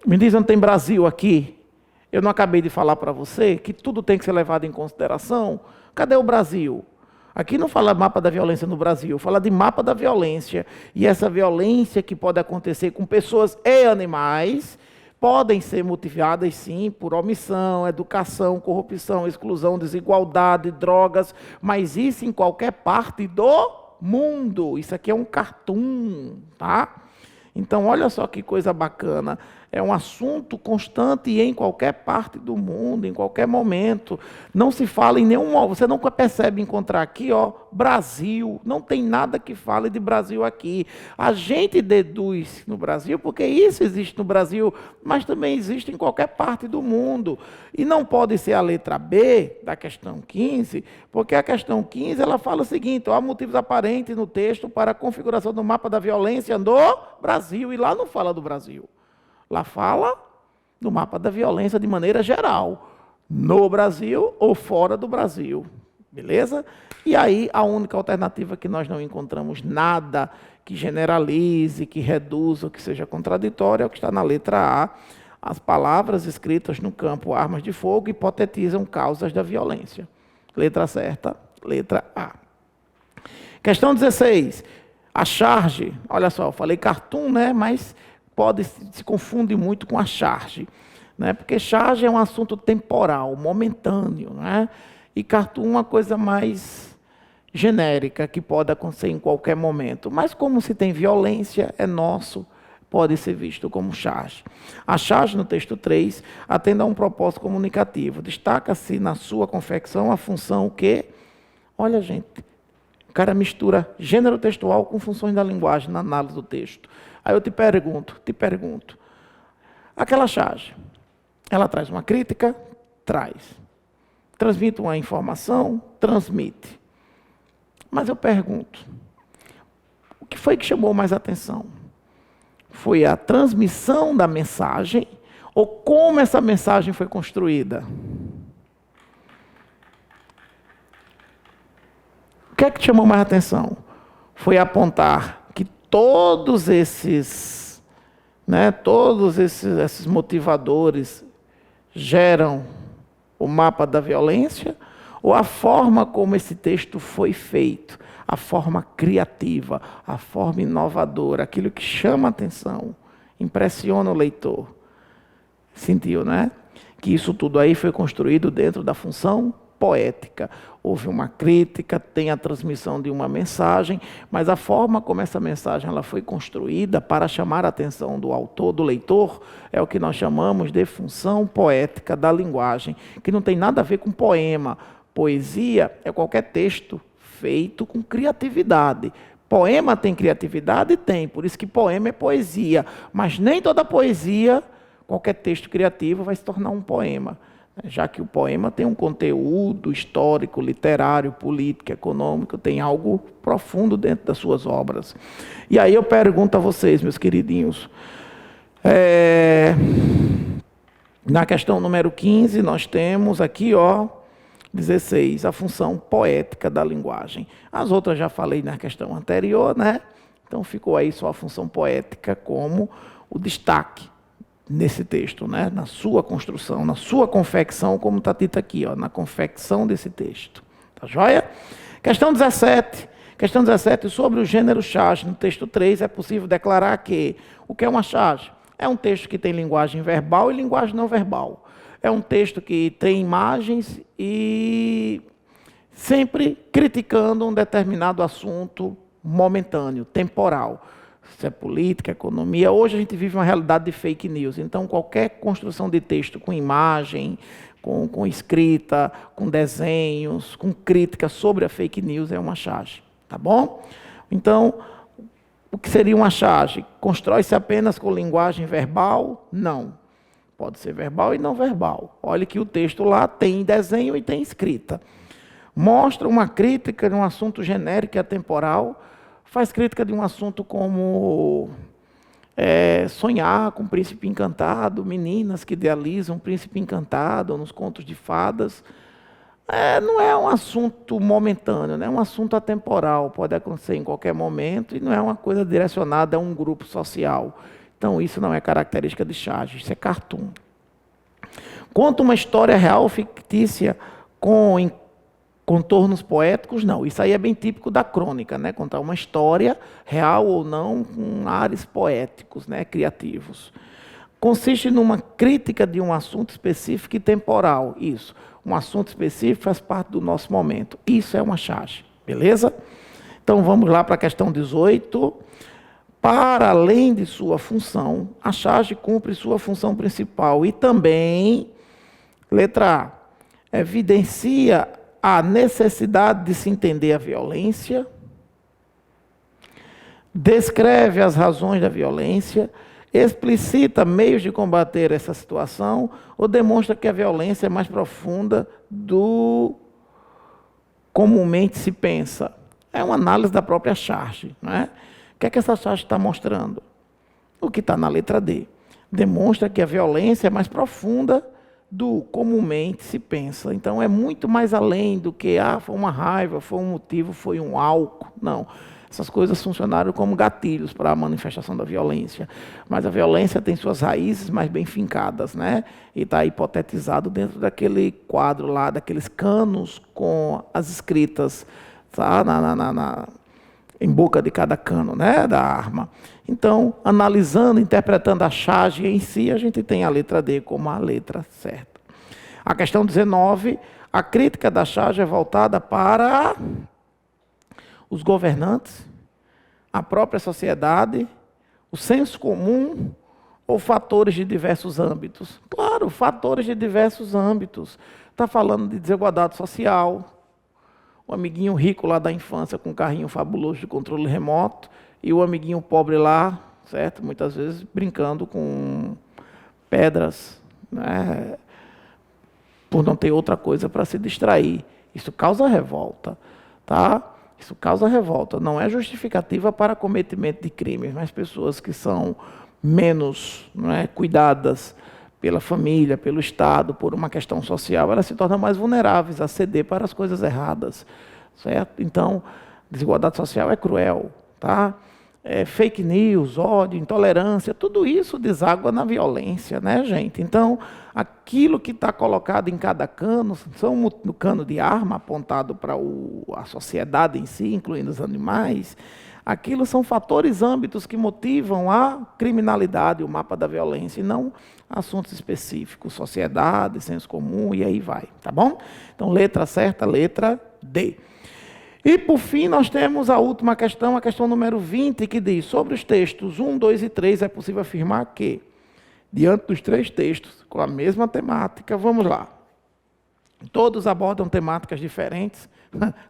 A: Me diz onde tem Brasil aqui. Eu não acabei de falar para você que tudo tem que ser levado em consideração? Cadê o Brasil? Aqui não fala mapa da violência no Brasil, fala de mapa da violência. E essa violência que pode acontecer com pessoas e animais podem ser motivadas, sim, por omissão, educação, corrupção, exclusão, desigualdade, drogas, mas isso em qualquer parte do mundo. Isso aqui é um cartoon, tá? Então, olha só que coisa bacana. É um assunto constante em qualquer parte do mundo, em qualquer momento. Não se fala em nenhum... Você não percebe encontrar aqui, ó, Brasil. Não tem nada que fale de Brasil aqui. A gente deduz no Brasil, porque isso existe no Brasil, mas também existe em qualquer parte do mundo. E não pode ser a letra B da questão 15, porque a questão 15 ela fala o seguinte, ó, há motivos aparentes no texto para a configuração do mapa da violência no Brasil. E lá não fala do Brasil. Lá fala do mapa da violência de maneira geral, no Brasil ou fora do Brasil. Beleza? E aí, a única alternativa que nós não encontramos nada que generalize, que reduza, que seja contraditório, é o que está na letra A. As palavras escritas no campo armas de fogo hipotetizam causas da violência. Letra certa, letra A. Questão 16. A charge, olha só, eu falei cartoon, né? Mas se confunde muito com a charge, né? Porque charge é um assunto temporal, momentâneo, né? E cartoon é uma coisa mais genérica, que pode acontecer em qualquer momento. Mas como se tem violência, é nosso, pode ser visto como charge. A charge, no texto 3, atende a um propósito comunicativo. Destaca-se na sua confecção a função que... Olha, gente, o cara mistura gênero textual com funções da linguagem na análise do texto. Aí eu te pergunto, aquela charge, ela traz uma crítica? Traz. Transmite uma informação? Transmite. Mas eu pergunto, o que foi que chamou mais atenção? Foi a transmissão da mensagem ou como essa mensagem foi construída? O que é que chamou mais atenção? Foi apontar que todos esses motivadores geram o mapa da violência, ou a forma como esse texto foi feito, a forma criativa, a forma inovadora, aquilo que chama a atenção, impressiona o leitor. Sentiu, né? Que isso tudo aí foi construído dentro da função poética. Houve uma crítica, tem a transmissão de uma mensagem, mas a forma como essa mensagem ela foi construída para chamar a atenção do autor, do leitor, é o que nós chamamos de função poética da linguagem, que não tem nada a ver com poema. Poesia é qualquer texto feito com criatividade. Poema tem criatividade? Tem, por isso que poema é poesia, mas nem toda poesia, qualquer texto criativo vai se tornar um poema, já que o poema tem um conteúdo histórico, literário, político, econômico, tem algo profundo dentro das suas obras. E aí eu pergunto a vocês, meus queridinhos, na questão número 15, nós temos aqui, 16, a função poética da linguagem. As outras já falei na questão anterior, né? Então ficou aí só a função poética como o destaque nesse texto, né? Na sua construção, na sua confecção, como está dito aqui, na confecção desse texto. Tá joia? Questão 17. Questão 17, sobre o gênero charge, no texto 3, é possível declarar que o que é uma charge? É um texto que tem linguagem verbal e linguagem não verbal. É um texto que tem imagens e sempre criticando um determinado assunto momentâneo, temporal. Se é política, economia. Hoje a gente vive uma realidade de fake news. Então, qualquer construção de texto com imagem, com escrita, com desenhos, com crítica sobre a fake news é uma charge. Tá bom? Então, o que seria uma charge? Constrói-se apenas com linguagem verbal? Não. Pode ser verbal e não verbal. Olha que o texto lá tem desenho e tem escrita. Mostra uma crítica de um assunto genérico e atemporal. Faz crítica de um assunto como sonhar com um príncipe encantado, meninas que idealizam um príncipe encantado nos contos de fadas. Não é um assunto momentâneo, é um assunto atemporal. Pode acontecer em qualquer momento e não é uma coisa direcionada a um grupo social. Então, isso não é característica de charge, isso é cartoon. Conta uma história real ou fictícia com contornos poéticos? Não, isso aí é bem típico da crônica, né? Contar uma história real ou não com ares poéticos, né? Criativos. Consiste numa crítica de um assunto específico e temporal, isso. Um assunto específico faz parte do nosso momento. Isso é uma charge, beleza? Então, vamos lá para a questão 18. Para além de sua função, a charge cumpre sua função principal e também, letra A, evidencia a necessidade de se entender a violência, descreve as razões da violência, explicita meios de combater essa situação ou demonstra que a violência é mais profunda do comumente se pensa. É uma análise da própria charge, não é? O que é que essa charge está mostrando? O que está na letra D. demonstra que a violência é mais profunda do comumente se pensa. Então, é muito mais além do que, foi uma raiva, foi um motivo, foi um álcool. Não. Essas coisas funcionaram como gatilhos para a manifestação da violência. Mas a violência tem suas raízes mais bem fincadas, né? E está hipotetizado dentro daquele quadro lá, daqueles canos com as escritas, tá? Em boca de cada cano, né, da arma. Então, analisando, interpretando a charge em si, a gente tem a letra D como a letra certa. A questão 19, a crítica da charge é voltada para os governantes, a própria sociedade, o senso comum ou fatores de diversos âmbitos. Claro, fatores de diversos âmbitos. Está falando de desigualdade social, o amiguinho rico lá da infância com um carrinho fabuloso de controle remoto e o amiguinho pobre lá, certo? Muitas vezes brincando com pedras, né? Por não ter outra coisa para se distrair. Isso causa revolta, tá? Isso causa revolta. Não é justificativa para cometimento de crimes, mas pessoas que são menos, cuidadas pela família, pelo Estado, por uma questão social, elas se tornam mais vulneráveis a ceder para as coisas erradas, certo? Então, desigualdade social é cruel, tá? Fake news, ódio, intolerância, tudo isso deságua na violência, né, gente? Então, aquilo que está colocado em cada cano, no cano de arma apontado para a sociedade em si, incluindo os animais, aquilo são fatores, âmbitos que motivam a criminalidade, o mapa da violência, e não assuntos específicos, sociedade, senso comum, e aí vai, tá bom? Então, letra certa, letra D. E, por fim, nós temos a última questão, a questão número 20, que diz, sobre os textos 1, 2 e 3, é possível afirmar que, diante dos 3 textos, com a mesma temática, vamos lá, todos abordam temáticas diferentes?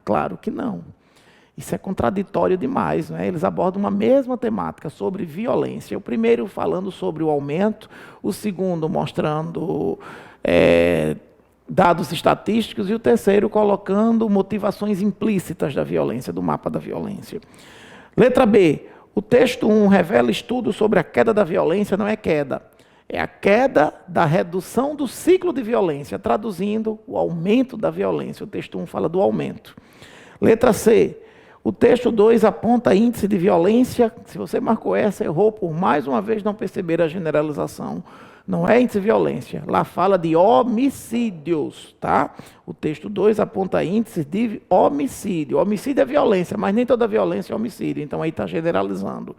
A: Claro que não. Isso é contraditório demais, né? Eles abordam uma mesma temática sobre violência. O primeiro falando sobre o aumento, o segundo mostrando dados estatísticos e o terceiro colocando motivações implícitas da violência, do mapa da violência. Letra B. O texto 1 revela estudo sobre a queda da violência, não é queda. É a queda da redução do ciclo de violência, traduzindo o aumento da violência. O texto 1 fala do aumento. Letra C. O texto 2 aponta índice de violência. Se você marcou essa, errou por mais uma vez não perceber a generalização. Não é índice de violência. Lá fala de homicídios, tá? O texto 2 aponta índice de homicídio. Homicídio é violência, mas nem toda violência é homicídio. Então aí está generalizando.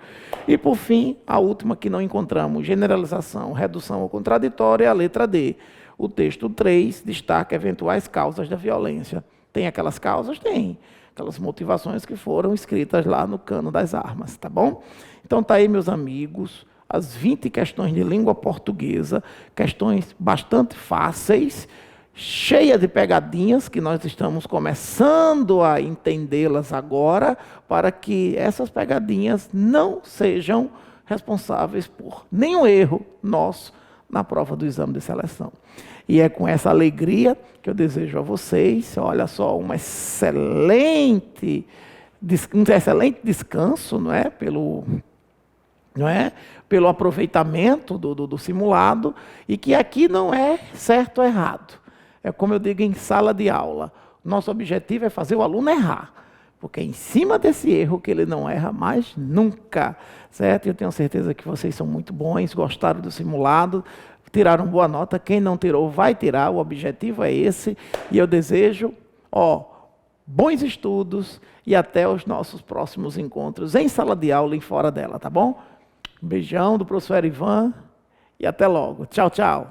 A: E por fim, a última que não encontramos, generalização, redução ou contraditória, é a letra D. O texto 3 destaca eventuais causas da violência. Tem aquelas causas? Tem. Aquelas motivações que foram escritas lá no cano das armas, tá bom? Então tá aí, meus amigos, as 20 questões de língua portuguesa, questões bastante fáceis, cheias de pegadinhas, que nós estamos começando a entendê-las agora, para que essas pegadinhas não sejam responsáveis por nenhum erro nosso na prova do exame de seleção. E é com essa alegria que eu desejo a vocês, olha só, um excelente descanso, pelo aproveitamento do simulado, e que aqui não é certo ou errado. É como eu digo em sala de aula, nosso objetivo é fazer o aluno errar, porque é em cima desse erro que ele não erra mais nunca, certo? Eu tenho certeza que vocês são muito bons, gostaram do simulado, tiraram boa nota. Quem não tirou vai tirar, o objetivo é esse, e eu desejo, bons estudos e até os nossos próximos encontros em sala de aula e fora dela, tá bom? Um beijão do professor Ivan e até logo. Tchau, tchau.